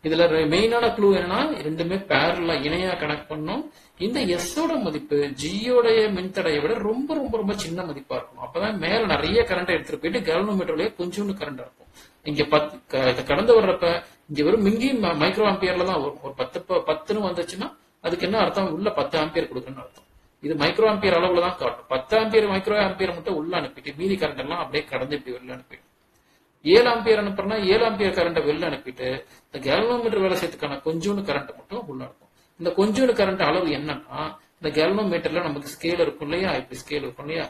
இதுல மெயினான க்ளூ என்னன்னா, ரெண்டுமே பேரலா இணையா கனெக்ட் பண்ணும். இந்த எஸ்ஸோட மதிப்பு ஜியோடைய மின்தடையை விட ரொம்ப ரொம்ப ரொம்ப சின்ன மதிப்பா இருக்கும். அப்பதான் மேல நிறைய கரண்ட் எடுத்துட்டு போயிட்டு கேல்வனோமீட்டர்லயே கொஞ்சோண்டு கரண்ட் இருக்கும். இங்க கடந்து வர்றப்ப இங்க வெறும் மிங்கி மைக்ரோ ஆம்பியர்ல தான் வரும். ஒரு 10 வந்துச்சுன்னா அதுக்கு என்ன அர்த்தம், உள்ள 10 ஆம்பியர் கொடுக்கணும்னு அர்த்தம். இது மைக்ரோ ஆம்பியர் அளவுல தான் காட்டும். 10 ஆம்பியர் மைக்ரோ ஆம்பியர் மட்டும் உள்ள அனுப்பிட்டு மீதி கரண்ட் எல்லாம் அப்படியே கடந்து இப்படி வெளில அனுப்பிடும். 7 ஆம்பியர் அனுப்புறனா 7 ஆம்பியர் கரண்ட் வெளில அனுப்பிட்டு இந்த கேல்வனோமீட்டர் வேலை செய்யறதுக்கான கொஞ்சோண்டு கரண்ட் மட்டும் உள்ள அனுப்பும். இந்த கொஞ்சோண்டு கரண்ட் அளவு என்னன்னா, இந்த கேல்வனோமீட்டர்ல நமக்கு ஸ்கேல் இருக்கும் இல்லையா, இப்படி ஸ்கேல் இருக்கும் இல்லையா,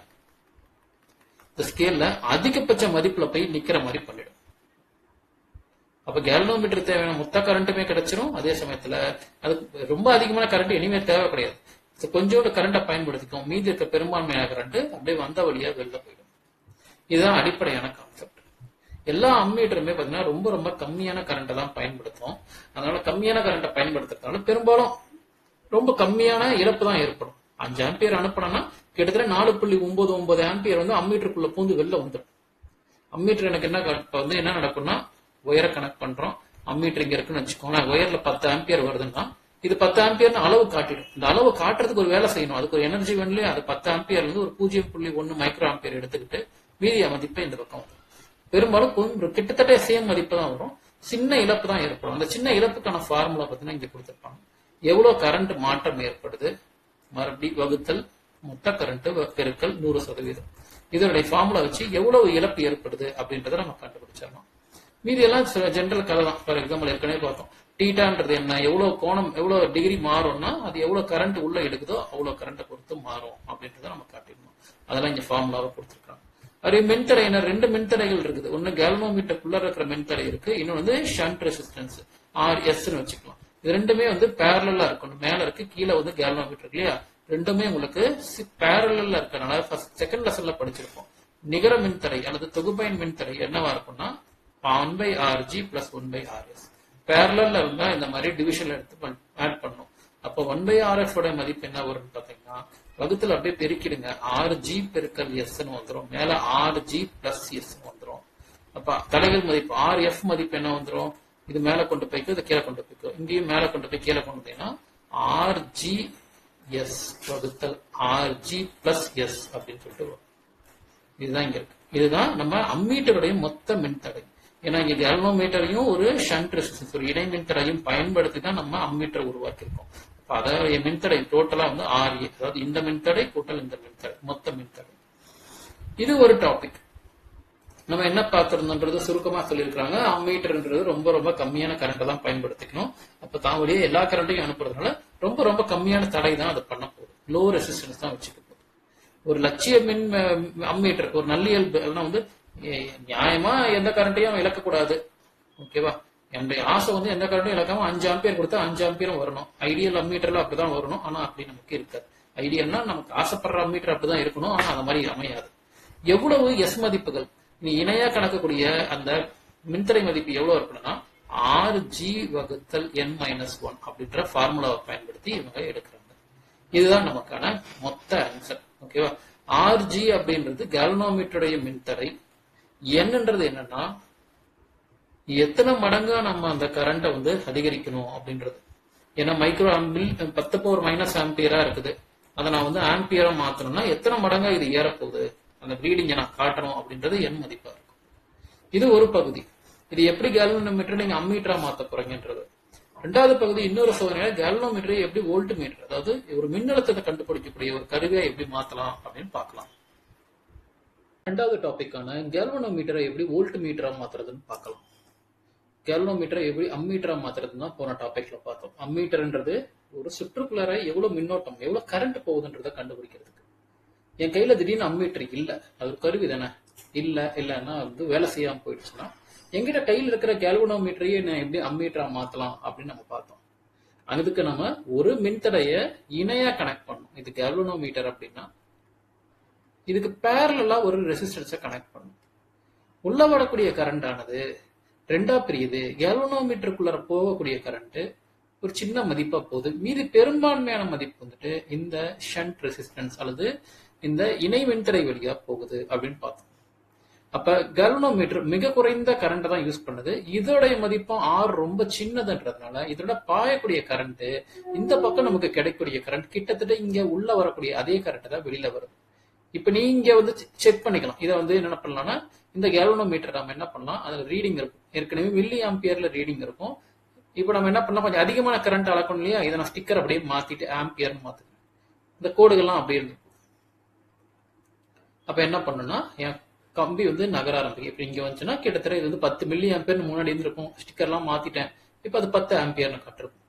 இந்த ஸ்கேல்ல அதிகபட்ச மதிப்புல போய் நிக்கிற மாதிரி பண்ணிடும். அப்ப கேல்வனோமீட்டர் தேவையான மொத்த கரண்ட்டுமே கிடைச்சிரும். அதே சமயத்துல அது ரொம்ப அதிகமான கரண்ட் இனிமே தேவை கிடையாது. கொஞ்சோண்டு கரண்ட்டை பயன்படுத்திக்கும், மீதி இருக்க பெரும்பான்மையான கரண்ட் அப்படியே வந்த வழியா வெளில போயிடும். இதுதான் அடிப்படையான கான்செப்ட். எல்லா அம்மீட்டருமே பாத்தீங்கன்னா ரொம்ப ரொம்ப கம்மியான கரண்ட்டை தான் பயன்படுத்தும். அதனால கம்மியான கரண்ட்டை பயன்படுத்துறதுனால பெரும்பாலும் ரொம்ப கம்மியான இழப்பு தான் ஏற்படும். 5 ஆம்பியர் அனுப்பணும்னா கிட்டத்தட்ட 4.99 ஆம்பியர் வந்து அம்மீட்டருக்குள்ள பூந்து வெளில வந்துடும். அம்மீட்டர் எனக்கு என்ன நடக்கும்னா, ஒயரை கனெக்ட் பண்றோம், அம்மீட்டர் இங்க இருக்குன்னு வச்சுக்கோங்களேன், ஒயர்ல 10 ஆம்பியர் வருதுன்னா இது 10 ஆம்பியர் அளவு காட்டிடும். இந்த அளவு காட்டுறதுக்கு ஒரு வேலை செய்யணும், அதுக்கு ஒரு எனர்ஜி வேணும் இல்லையா. அது 10 ஆம்பியர்ல இருந்து ஒரு 0.1 மைக்ரோ ஆம்பியர் எடுத்துக்கிட்டு மீதிய மதிப்பை இந்த பக்கம் வரும். பெரும்பாலும் கிட்டத்தட்ட சேம் மதிப்பு தான் வரும், சின்ன இழப்பு தான் ஏற்படும். அந்த சின்ன இழப்புக்கான ஃபார்முலா பார்த்தீங்கன்னா இங்க கொடுத்திருப்பாங்க. எவ்வளவு கரண்ட் மாற்றம் ஏற்படுது, மறுபடி வகுத்தல் மொத்த கரண்ட் பெருக்கல் 100%. இதனுடைய ஃபார்முலா வச்சு எவ்வளவு இழப்பு ஏற்படுது அப்படின்றத நம்ம கண்டுபிடிச்சிடலாம். மீதி எல்லாம் ஜெனரல் கதை தான். ஃபார் எக்ஸாம்பிள் ஏற்கனவே பார்த்தோம், டீட்டான்றது என்ன, எவ்வளவு கோணம் எவ்வளவு டிகிரி மாறும்னா அது எவ்வளவு கரண்ட் உள்ள எடுக்குதோ அவ்வளவு கரண்ட்டை பொறுத்து மாறும் அப்படின்றத நம்ம காட்டிடணும். அதெல்லாம் இங்க ஃபார்முலாவை கொடுத்துருக்காங்க. அதே மின்தடை என்ன, 2 மின்தடைகள் இருக்குது. ஒன்னு கேல்வனோமீட்டருக்குள்ள இருக்கிற மின்தடை இருக்கு, இன்னொன்று வந்து ஷண்ட் ரெசிஸ்டன்ஸ் RS வச்சுக்கலாம். இது ரெண்டுமே வந்து பேரலா இருக்கணும். மேல இருக்கு, கீழே வந்து கேல்வனோமீட்டர் இல்லையா, ரெண்டுமே உங்களுக்கு பேரலா இருக்கனால செகண்ட் லெசன்ல படிச்சிருப்போம். நிகர மின்தடை அல்லது தொகுப்பயன் மின்தடை என்னவா இருக்கும்னா 1 by RG plus 1 by RS. பேரலல்ல இருந்தா இந்த மாதிரி டிவிஷன் எடுத்து ஆட் பண்ணும். அப்போ 1 by RF உடைய மதிப்பு என்ன வரும் பாத்தீங்கன்னா, வகுத்துல அப்படியே பெருக்கிடுங்க. RG பெருக்கல் S வந்துடும். மேல RG plus S வந்துடும். அப்ப தலைகள் மதிப்பு RF மதிப்பு என்ன வந்துடும்? இது மேல கொண்டு போய்க்கு, இது கீழே கொண்டு போய்க்கும். இங்கேயும் மேல கொண்டு போய் கீழே கொண்டு போய்னா RGS வகுத்தல் RG plus S அப்படின்னு சொல்லிட்டு வரும். இதுதான் இங்க இருக்கு. இதுதான் நம்ம அம்மீட்டருடைய மொத்த மின்தடை. ஏன்னா இங்க கேல்வனோமீட்டரையும் ஒரு ஷண்ட் ரெசிஸ்டன்ஸ், ஒரு இடை மின்தடையும் பயன்படுத்தி தான் நம்ம அம்மீட்டர் உருவாக்கியிருக்கோம். அப்ப அதாவது மின்தடை டோட்டலா வந்து RA, அதாவது இந்த மின்தடை கூட்டல் இந்த மின்தடை, மொத்த மின்தடை. இது ஒரு டாபிக். நம்ம என்ன பார்த்திருந்தோன்றது சுருக்கமா சொல்லியிருக்காங்க. அம்மீட்டர்ன்றது ரொம்ப ரொம்ப கம்மியான கரண்ட் தான் பயன்படுத்திக்கணும். அப்ப தான் வழியே எல்லா கரண்ட்டையும் அனுப்புறதுனால ரொம்ப ரொம்ப கம்மியான தடை தான் அது பண்ண போகுது. லோ ரெசிஸ்டன்ஸ் தான் வச்சுக்க போகுது. ஒரு லட்சிய மின் அம்மீட்டர், ஒரு நல்லியல் வந்து நியாயமா எந்த கரண்ட்டையும் இழக்கக்கூடாது. ஓகேவா? என்னுடைய ஆசை வந்து எந்த கரண்ட்டும் இழக்காம 5 ஆம்பியர் கொடுத்தா 5 ஆம்பியரும் வரணும். ஐடியல் அம்மீட்டர்ல அப்படிதான் வரணும். ஆனா அப்படி நமக்கு இருக்காது. ஐடியல்னா நமக்கு ஆசைப்படுற அம்மீட்டர் அப்படிதான் இருக்கணும். ஆனா அந்த மாதிரி அமையாது. எவ்வளவு எஸ் மதிப்புகள் நீ இணையா கணக்கக்கூடிய அந்த மின்தடை மதிப்பு எவ்வளவு இருக்கணும்னா RG வகுத்தல் N-1 அப்படின்ற ஃபார்முலாவை பயன்படுத்தி இவங்க எடுக்கிறாங்க. இதுதான் நமக்கான மொத்த ஆன்சர். ஓகேவா? RG அப்படின்றது கேல்வனோமீட்டருடைய மின்தடை. என்னன்றது என்னன்னா எத்தனை மடங்கா நம்ம அந்த கரண்ட்டை வந்து அதிகரிக்கணும் அப்படின்றது. ஏன்னா மைக்ரோ ஆம்பிள் 10⁻⁻ ஆம்பியரா இருக்குது. அதை நான் வந்து ஆம்பியரா மாத்தணும்னா எத்தனை மடங்கா இது ஏறப்போகுது, அந்த ரீடிங்கை நான் காட்டணும் அப்படின்றது என் மதிப்பா இருக்கும். இது ஒரு பகுதி. இது எப்படி கேல்வனோமீட்டர் நீங்க அம்மீட்டரா மாத்த போறீங்கன்றது. ரெண்டாவது பகுதி இன்னொரு சோதனையில கேல்வனோமீட்டரை எப்படி வோல்ட் மீட்டர், அதாவது ஒரு மின்னழுத்தத்தை கண்டுபிடிக்கக்கூடிய ஒரு கருவியை எப்படி மாத்தலாம் அப்படின்னு பார்க்கலாம். ரெண்டாவது டாபிக்கான கேல்வனோமீட்டரை எப்படி வோல்ட் மீட்டரா மாத்துறதுன்னு பார்க்கலாம். கேல்வனோமீட்டரை எப்படி அம்மீட்டரா மாத்துறதுன்னா போன டாபிக்ல பார்த்தோம். அம்மீட்டர்ன்றது ஒரு சுற்றுக்குள்ளார எவ்வளவு மின்னோட்டம், எவ்வளவு கரண்ட் போகுதுன்றதை கண்டுபிடிக்கிறதுக்கு. என் கையில திடீர்னு அம்மீட்டர் இல்ல, அது ஒரு கருவி தானே. இல்லன்னா வந்து வேலை செய்யாம போயிடுச்சுன்னா எங்கிட்ட கையில் இருக்கிற கேல்வனோமீட்டரையே நான் எப்படி அம்மீட்டரா மாத்தலாம் அப்படின்னு நம்ம பார்த்தோம். அதுக்கு நம்ம ஒரு மின்தடைய இணையா கனெக்ட் பண்ணணும். இது கேல்வனோமீட்டர் அப்படின்னா இதுக்கு பேரலா ஒரு ரெசிஸ்டன்ஸை கனெக்ட் பண்ணணும். உள்ள வரக்கூடிய கரண்ட் ஆனது ரெண்டா பிரியுது. கேல்வனோமீட்டருக்குள்ள போகக்கூடிய கரண்ட் ஒரு சின்ன மதிப்பா போகுது. மீது பெரும்பான்மையான மதிப்பு வந்துட்டு இந்த ஷண்ட் ரெசிஸ்டன்ஸ் அல்லது இந்த இணை மின்தடை வழியா போகுது அப்படின்னு பார்த்தோம். அப்ப கேல்வனோமீட்டர் மிக குறைந்த கரண்ட் தான் யூஸ் பண்ணுது. இதோடைய மதிப்பும் R ரொம்ப சின்னதுன்றதுனால இதோட பாயக்கூடிய கரண்ட், இந்த பக்கம் நமக்கு கிடைக்கக்கூடிய கரண்ட் கிட்டத்தட்ட இங்க உள்ள வரக்கூடிய அதே கரண்ட் தான் வெளியில வருது. இப்ப நீங்க வந்து செக் பண்ணிக்கலாம். இதை வந்து என்ன பண்ணலாம்னா இந்த கேல்வனோமீட்டர் நம்ம என்ன பண்ணலாம், அதுல ரீடிங் இருக்கும். ஏற்கனவே மில்லி ஆம்பியர்ல ரீடிங் இருக்கும். இப்ப நம்ம என்ன பண்ணலாம், கொஞ்சம் அதிகமான கரண்ட் அளக்கணும் இல்லையா, இதை நான் ஸ்டிக்கர் அப்படியே மாத்திட்டு ஆம்பியர் மாத்துறேன். இந்த கோடுகள்லாம் அப்படியே இருக்கு. அப்ப என்ன பண்ணுன்னா என் கம்பி வந்து நகர ஆரம்பிக்கும். இப்ப இங்க வந்துச்சுன்னா கிட்டத்தட்ட இது வந்து 10 மில்லி ஆம்பியர் முன்னாடி இருந்திருக்கும். ஸ்டிக்கர்லாம் மாத்திட்டேன். இப்ப அது 10 ஆம்பியர்னு காட்டுருக்கும்.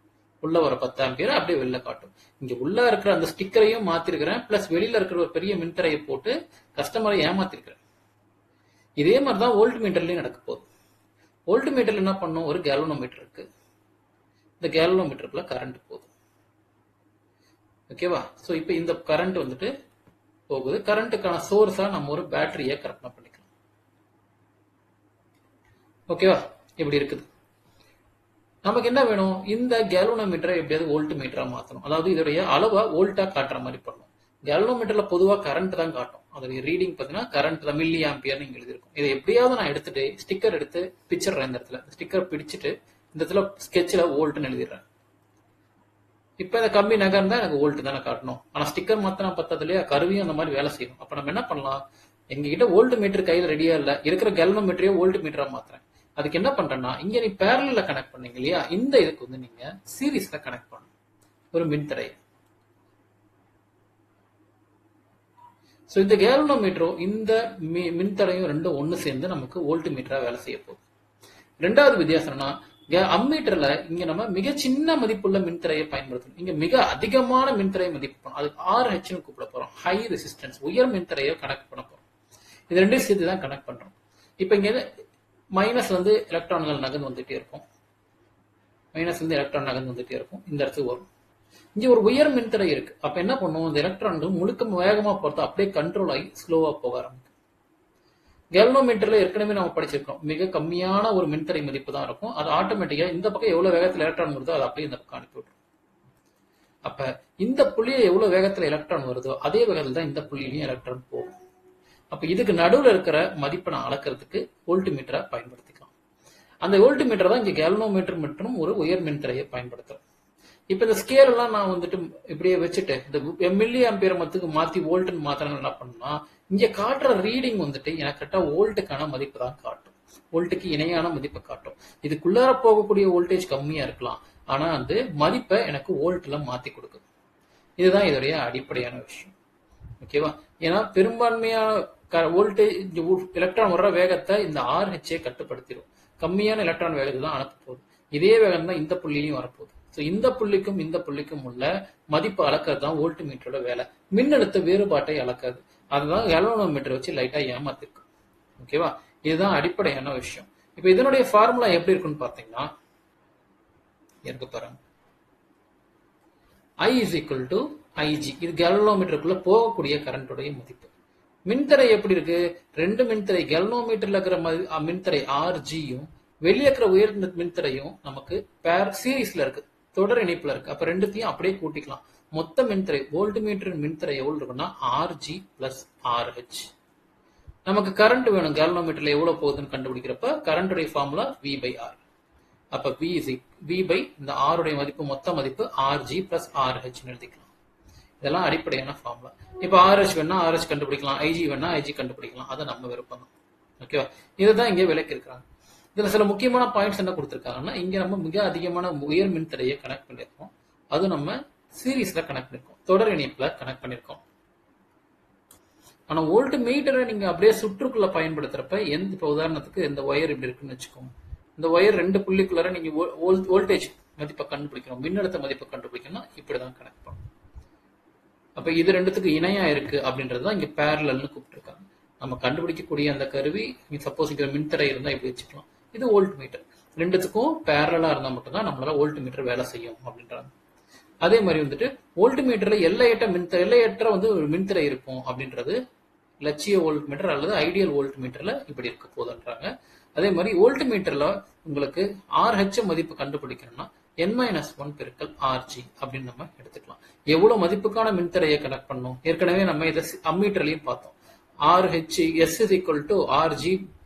உள்ள வர 10 ஆம்பியர் அப்படியே வெளில காட்டும். இங்க உள்ள இருக்கிற அந்த ஸ்டிக்கரையும் மாத்திருக்கிறேன், பிளஸ் வெளியில இருக்கிற ஒரு பெரிய மின்தடையை போட்டு கஸ்டமரை ஏமாத்திருக்கிறேன். இதே மாதிரிதான் வோல்ட் மீட்டர்லயும் நடக்க போகுது. வோல்ட் மீட்டர்ல என்ன பண்ணும், ஒரு கேல்வனோமீட்டர் இருக்கு. இந்த கேல்வனோமீட்டருக்குள்ள கரண்ட் போகுது. ஓகேவா? சோ இப்ப இந்த கரண்ட் வந்துட்டு போகுது. கரண்ட்டுக்கான சோர்ஸா நம்ம ஒரு பேட்டரியை கற்பனை பண்ணிக்கலாம். ஓகேவா? இப்படி இருக்குது. நமக்கு என்ன வேணும், இந்த கேல்வனோமீட்டரை எப்படியாவது வோல்ட் மீட்டரா மாத்தணும். அதாவது இதோடைய அளவா வோல்ட்டா காட்டுற மாதிரி பண்ணணும். கேல்வனோமீட்டர்ல பொதுவா கரண்ட் தான் காட்டும். அதோட ரீடிங் பாத்தீங்கன்னா கரண்ட் தான், மில்லி ஆம்பியர்னு இங்க எழுதிருக்கும். இதை எப்படியாவது நான் எடுத்துட்டு ஸ்டிக்கர் எடுத்து பிச்சிடுறேன். இந்த இடத்துல ஸ்டிக்கர் பிடிச்சிட்டு இந்த இடத்துல ஸ்கெட்ச்ல வோல்ட்னு எழுதிடுறேன். இப்ப இந்த கம்பி நகர்ந்தா எனக்கு வோல்ட் தானே காட்டணும். ஆனா ஸ்டிக்கர் மாத்தினா பத்தது இல்லையா, கருவியும் அந்த மாதிரி வேலை செய்யணும். அப்ப நம்ம என்ன பண்ணலாம், எங்க கிட்ட வோல்ட் மீட்டர் கையில ரெடியா இல்ல, இருக்கிற கேல்வனோமீட்டரையே வோல்ட் மீட்டரா மாத்துறேன். அதுக்கு என்ன பண்றேன்னா, இங்க நீ பேரலல்ல கனெக்ட் பண்ணீங்க இல்லையா, இந்த இதுக்கு வந்து நீங்க சீரீஸ்ல கனெக்ட் பண்ணணும் ஒரு மின்தடை. சோ இந்த கேல்வனோமீட்டரும் இந்த மின்தடையும் ரெண்டும் ஒண்ணு சேர்ந்து நமக்கு வோல்ட் மீட்டரா வேலை செய்ய போகுது. ரெண்டாவது வித்தியாசம்னா, அம்மீட்டர்ல இங்க நம்ம மிக சின்ன மதிப்புள்ள மின்தடையை பயன்படுத்தணும். இங்க மிக அதிகமான மின்தடை மதிப்பு பண்ணணும். அதுக்கு RH கூப்பிட போறோம். ஹை ரெசிஸ்டன்ஸ், உயர் மின்தடையை கனெக்ட் பண்ண போறோம். இது ரெண்டையும் சேர்த்து தான் கனெக்ட் பண்றோம். இப்ப இங்க மைனஸ் வந்து எலக்ட்ரான்கள் நகர்ந்து வந்துட்டே இருக்கும். மைனஸ் வந்து எலக்ட்ரான் நகர்ந்து வந்துட்டே இருக்கும். இந்த இடத்துக்கு வரும். இங்க ஒரு உயர் மின்தடை இருக்கு. அப்ப என்ன பண்ணுவோம், இந்த எலக்ட்ரான்கள் முழுக்க வேகமா போறது அப்படியே கண்ட்ரோல் ஆகி ஸ்லோவா போக ஆரம்பிக்கும். கேல்வனோமீட்டர்ல ஏற்கனவே நம்ம படிச்சிருக்கோம், மிக கம்மியான ஒரு மின்தடை மதிப்பு தான் இருக்கும். அது ஆட்டோமேட்டிக்கா இந்த பக்கம் எவ்வளவு வேகத்துல எலக்ட்ரான் வருதோ அதை அப்படியே இந்த பக்கம் அனுப்பி விட்டுரும். அப்ப இந்த புள்ளியில எவ்வளவு வேகத்துல எலக்ட்ரான் வருதோ அதே வேகத்துல தான் இந்த புள்ளியிலையும் எலக்ட்ரான் போகும். அப்ப இதுக்கு நடுவுல இருக்கிற மதிப்பை நான் அளக்கிறதுக்கு வோல்ட்மீட்டரை பயன்படுத்திக்கலாம். அந்த வோல்ட்மீட்டர் தான் இங்க கேல்வனோமீட்டர் மற்றும் ஒரு உயர் மின்தடையை பயன்படுத்துறோம். இப்ப இந்த ஸ்கேல் எல்லாம் நான் வந்துட்டு இப்படியே வச்சுட்டு இந்த மில்லி ஆம்பியர் மத்துக்கு மாத்தி வோல்ட்னு மாத்திரம் என்ன பண்ணா, இங்க காட்டுற ரீடிங் வந்துட்டு எனக்கு கரெக்டா வோல்ட்டுக்கான மதிப்பு தான் காட்டும், வோல்ட்டுக்கு இணையான மதிப்பை காட்டும். இதுக்குள்ளார போகக்கூடிய வோல்டேஜ் கம்மியா இருக்கலாம், ஆனா அந்த மதிப்பை எனக்கு வோல்ட்ல மாத்தி கொடுக்குது. இதுதான் இதோடைய அடிப்படையான விஷயம். ஓகேவா? ஏன்னா பெரும்பான்மையான வோல்டேஜ் எலக்ட்ரான் வர்ற வேகத்தை இந்த RH கட்டுப்படுத்திடும். கம்மியான எலக்ட்ரான் வேகத்தை தான் அனுப்ப போகுது. இதே வேகம் தான் இந்த புள்ளியிலையும் வரப்போகுது. இந்த புள்ளிக்கும் இந்த புள்ளிக்கும் உள்ள மதிப்பு அளக்கிறது தான் வோல்ட்மீட்டரோட வேலை. மின்னழுத்த வேறுபாட்டை அளக்காது. அதுதான் கேல்வனோமீட்டர் வச்சு லைட்டா ஏமாத்திருக்கு. ஓகேவா? இதுதான் அடிப்படையான விஷயம். இப்ப இதனுடைய ஃபார்முலா எப்படி இருக்குன்னு பாத்தீங்கன்னா, இருக்கு பாருங்க. I is equal to Ig. இது கேல்வனோமீட்டருக்குள்ள போகக்கூடிய கரண்டோடைய மதிப்பு. மின்தடை எப்படி இருக்கு? ரெண்டு மின்தடை கேல்வனோமீட்டர்ல இருக்கிற மின்தடை RGயும் வெளியே இருக்கிற உயர்ந்த மின்தடையும் நமக்கு பேர் சீரீஸ்ல இருக்கு, தொடர் இணைப்புல இருக்கு. அப்ப ரெண்டுத்தையும் அப்படியே கூட்டிக்கலாம். மொத்த மின்தடை வோல்ட்மீட்டர் மின்தடை எவ்வளவு இருக்குன்னா RG பிளஸ் RH. நமக்கு கரண்ட் வேணும், கேல்வனோமீட்டர்ல எவ்வளவு போகுதுன்னு கண்டுபிடிக்கிறப்ப கரண்டுடைய ஃபார்முலா V/R. அப்ப V பை இந்த R உடைய மதிப்பு மொத்த மதிப்பு RG பிளஸ் RH எழுதிக்கலாம். இதெல்லாம் அடிப்படையான ஃபார்முலா. இப்ப RH வேணா RH கண்டுபிடிக்கலாம், IG வேணா IG கண்டுபிடிக்கலாம். அதை நம்ம விருப்பம் தான். ஓகேவா? இதுதான் இங்க விளக்கி இருக்கிறாங்க. இதுல சில முக்கியமான பாயிண்ட்ஸ் என்ன கொடுத்திருக்காங்கன்னா, இங்க நம்ம மிக அதிகமான உயர் மின்தடையை கனெக்ட் பண்ணிருக்கோம். அது நம்ம சீரீஸ்ல கனெக்ட் பண்ணிருக்கோம், தொடர் இணைப்புல கனெக்ட் பண்ணிருக்கோம். ஆனா வோல்ட் மீட்டரை நீங்க அப்படியே சுற்றுக்குள்ள பயன்படுத்துறப்ப இப்ப உதாரணத்துக்கு இந்த ஒயர் இப்படி இருக்குன்னு வச்சுக்கோங்க. இந்த ஒயர் ரெண்டு புள்ளிக்குள்ளார நீங்க வோல்டேஜ் மதிப்பை கண்டுபிடிக்கணும், மின்னழுத்த மதிப்பை கண்டுபிடிக்கணும், இப்படிதான் கனெக்ட் பண்ணணும். அப்ப இது ரெண்டுத்துக்கு இணையா இருக்கு அப்படின்றதுதான் இங்க பேரலல்னு கூப்பிட்டுருக்காங்க. நம்ம கண்டுபிடிக்கக்கூடிய அந்த கருவி சப்போஸ் இங்க மின்தடை இருந்தா இப்படி வச்சுக்கலாம். இது வோல்ட் மீட்டர். ரெண்டுத்துக்கும் பேரலா இருந்தா மட்டும்தான் நம்மளால வோல்ட் மீட்டர் வேலை செய்யும் அப்படின்றாங்க. அதே மாதிரி வந்துட்டு வோல்ட் மீட்டர்ல எல்லையற்ற வந்து ஒரு மின்தடை இருக்கும் அப்படின்றது லட்சிய வோல்ட் மீட்டர் அல்லது ஐடியல் வோல்ட் மீட்டர்ல இப்படி இருக்க போதுன்றாங்க. அதே மாதிரி வோல்ட் மீட்டர்ல உங்களுக்கு RH மதிப்பு கண்டுபிடிக்கணும்னா N-1 பெருக்கல் RG அப்படின்னு நம்ம எடுத்துக்கலாம். எவ்வளவு மதிப்புக்கான மின்தடையை கனெக்ட் பண்ணணும் ஏற்கனவே நம்ம இதை அம்மீட்டர்லயும் பார்த்தோம். RH S is equal to RG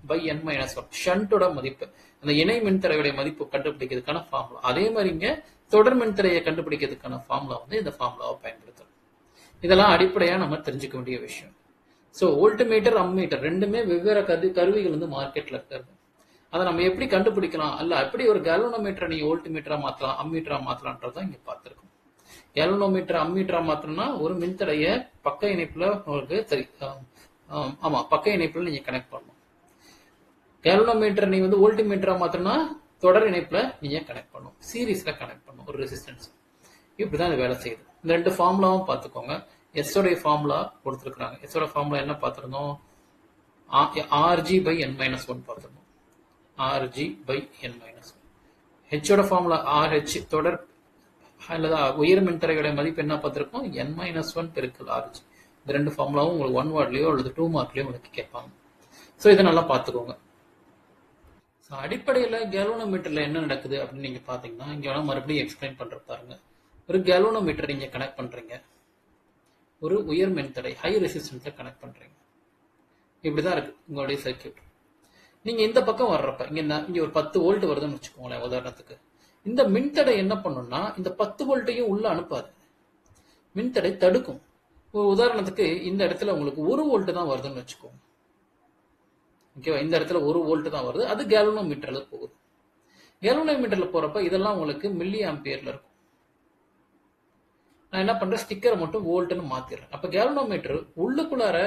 by N-1 ஷண்டோட மதிப்பு, அந்த இணை மின்தடையுடைய மதிப்பு கண்டுபிடிக்கிறதுக்கான ஃபார்முலா. அதே மாதிரி இங்க தொடர் மின்தடையை கண்டுபிடிக்கிறதுக்கான ஃபார்முலா வந்து இந்த ஃபார்முலாவை பயன்படுத்தணும். இதெல்லாம் அடிப்படையா நம்ம தெரிஞ்சுக்க வேண்டிய விஷயம். சோ வோல்ட் மீட்டர் அம்மீட்டர் ரெண்டுமே வெவ்வேறு கருவிகள் வந்து மார்க்கெட்ல இருக்கிறது. அதை நம்ம எப்படி கண்டுபிடிக்கலாம், அல்ல எப்படி ஒரு கேல்வனோமீட்டர் நீங்க வோல்ட் மீட்டரா மாத்தலாம், அம்மீட்டரா மாத்தலாம்ன்றதான் இங்க பார்த்திருக்கோம். கேல்வனோமீட்டர் அம்மீட்டரா மாத்தணும்னா ஒரு மின்தடைய பக்க இணைப்புல உங்களுக்கு பக்க இணைப்புல நீங்க கனெக்ட் பண்ணணும். கேல்வனோமீட்டர் நீங்க வந்து வோல்ட் மீட்டரா மாத்தணும்னா தொடர் இணைப்புல நீங்க கனெக்ட் பண்ணணும், சீரீஸ்ல கனெக்ட் பண்ணணும் ஒரு ரெசிஸ்டன்ஸ். இப்படிதான் இது வேலை செய்யுது. இந்த ரெண்டு ஃபார்முலாவும் பார்த்துக்கோங்க. S உடைய ஃபார்முலா கொடுத்துருக்காங்க. S ஓட ஃபார்முலா என்ன பார்த்திருந்தோம்? RG by N-1 பார்த்திருந்தோம். RG by N-1. H ஓட ஃபார்முலா RH தொடர் அல்லது உயர் மின்தடையுடைய மதிப்பு என்ன பார்த்திருக்கோம்? N-1 பெருக்கல் RG. இந்த ரெண்டு ஃபார்முலாவும் உங்களுக்கு 1 மார்க்லயோ அல்லது 2 மார்க்லயோ உங்களுக்கு கேட்பாங்க. சோ இதை நல்லா பார்த்துக்கோங்க. அடிப்படையில கேல்வனோமீட்டர்ல என்ன நடக்குது அப்படின்னு நீங்க பாத்தீங்கன்னா, இங்க வேணா மறுபடியும் எக்ஸ்பிளைன் பண்ற பாருங்க. ஒரு கேல்வனோமீட்டர் நீங்க கனெக்ட் பண்றீங்க, ஒரு உயர் மின்தடை ஹை ரெசிஸ்டன்ஸை கனெக்ட் பண்றீங்க. இப்படிதான் இருக்கு உங்களுடைய சர்க்கியூட். நீங்க இந்த பக்கம் வர்றப்ப இங்க ஒரு 10 வோல்ட் வருதுன்னு வச்சுக்கோங்களேன் உதாரணத்துக்கு. இந்த மின்தடை என்ன பண்ணும்னா இந்த 10 வோல்ட்டையும் உள்ள அனுப்பாது, மின்தடை தடுக்கும். ஒரு உதாரணத்துக்கு இந்த இடத்துல உங்களுக்கு 1 வோல்ட் தான் வருதுன்னு வச்சுக்கோங்க. ஓகேவா? இந்த இடத்துல 1 வோல்ட் தான் வருது, அது கேல்வனோமீட்டர்ல போகுது. கேல்வனோமீட்டர்ல போறப்ப இதெல்லாம் உங்களுக்கு மில்லி ஆம்பியர்ல இருக்கும். நான் என்ன பண்றேன், ஸ்டிக்கரை மட்டும் வோல்ட்னு மாத்திடுறேன். அப்ப கேல்வனோமீட்டர் உள்ளுக்குள்ளார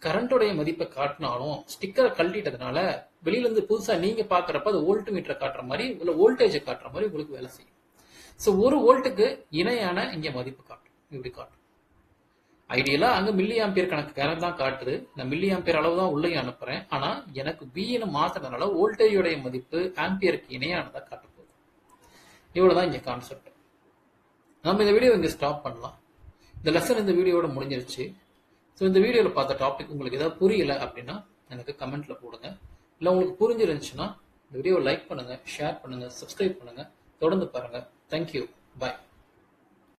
கரண்டோடைய மதிப்பை காட்டினாலும் ஸ்டிக்கரை கழட்டிட்டதுனால வெளியில இருந்து புதுசா நீங்க பாக்குறப்ப அது வோல்ட் மீட்டரை காட்டுற மாதிரி இல்ல வோல்டேஜை காட்டுற மாதிரி உங்களுக்கு வேலை செய்யும். சோ 1 வோல்ட்டுக்கு இணையான இங்க மதிப்பு காட்டும், இப்படி காட்டும். ஐடியலா அங்க மில்லி ஆம்பியர் கணக்கு தான் காட்டுது. நான் மில்லி ஆம்பியர் அளவு தான் உள்ளே அனுப்புறேன். ஆனா எனக்கு பின்னு மாத்தினதுனால வோல்டேஜோடைய மதிப்பு ஆம்பியருக்கு இணையானதா காட்ட போகுது. இவ்வளவுதான் இங்க கான்செப்ட். நம்ம இந்த வீடியோ இங்க ஸ்டாப் பண்ணலாம். இந்த லெசன் இந்த வீடியோட முடிஞ்சிருச்சு. ஸோ இந்த வீடியோவில் பார்த்த டாபிக் உங்களுக்கு ஏதாவது புரியல அப்படின்னா எனக்கு கமெண்ட்ல போடுங்க. இல்லை உங்களுக்கு புரிஞ்சிருந்துச்சுன்னா இந்த வீடியோவை லைக் பண்ணுங்க, ஷேர் பண்ணுங்க, சப்ஸ்கிரைப் பண்ணுங்க, தொடர்ந்து பாருங்க. தேங்க்யூ. பாய்.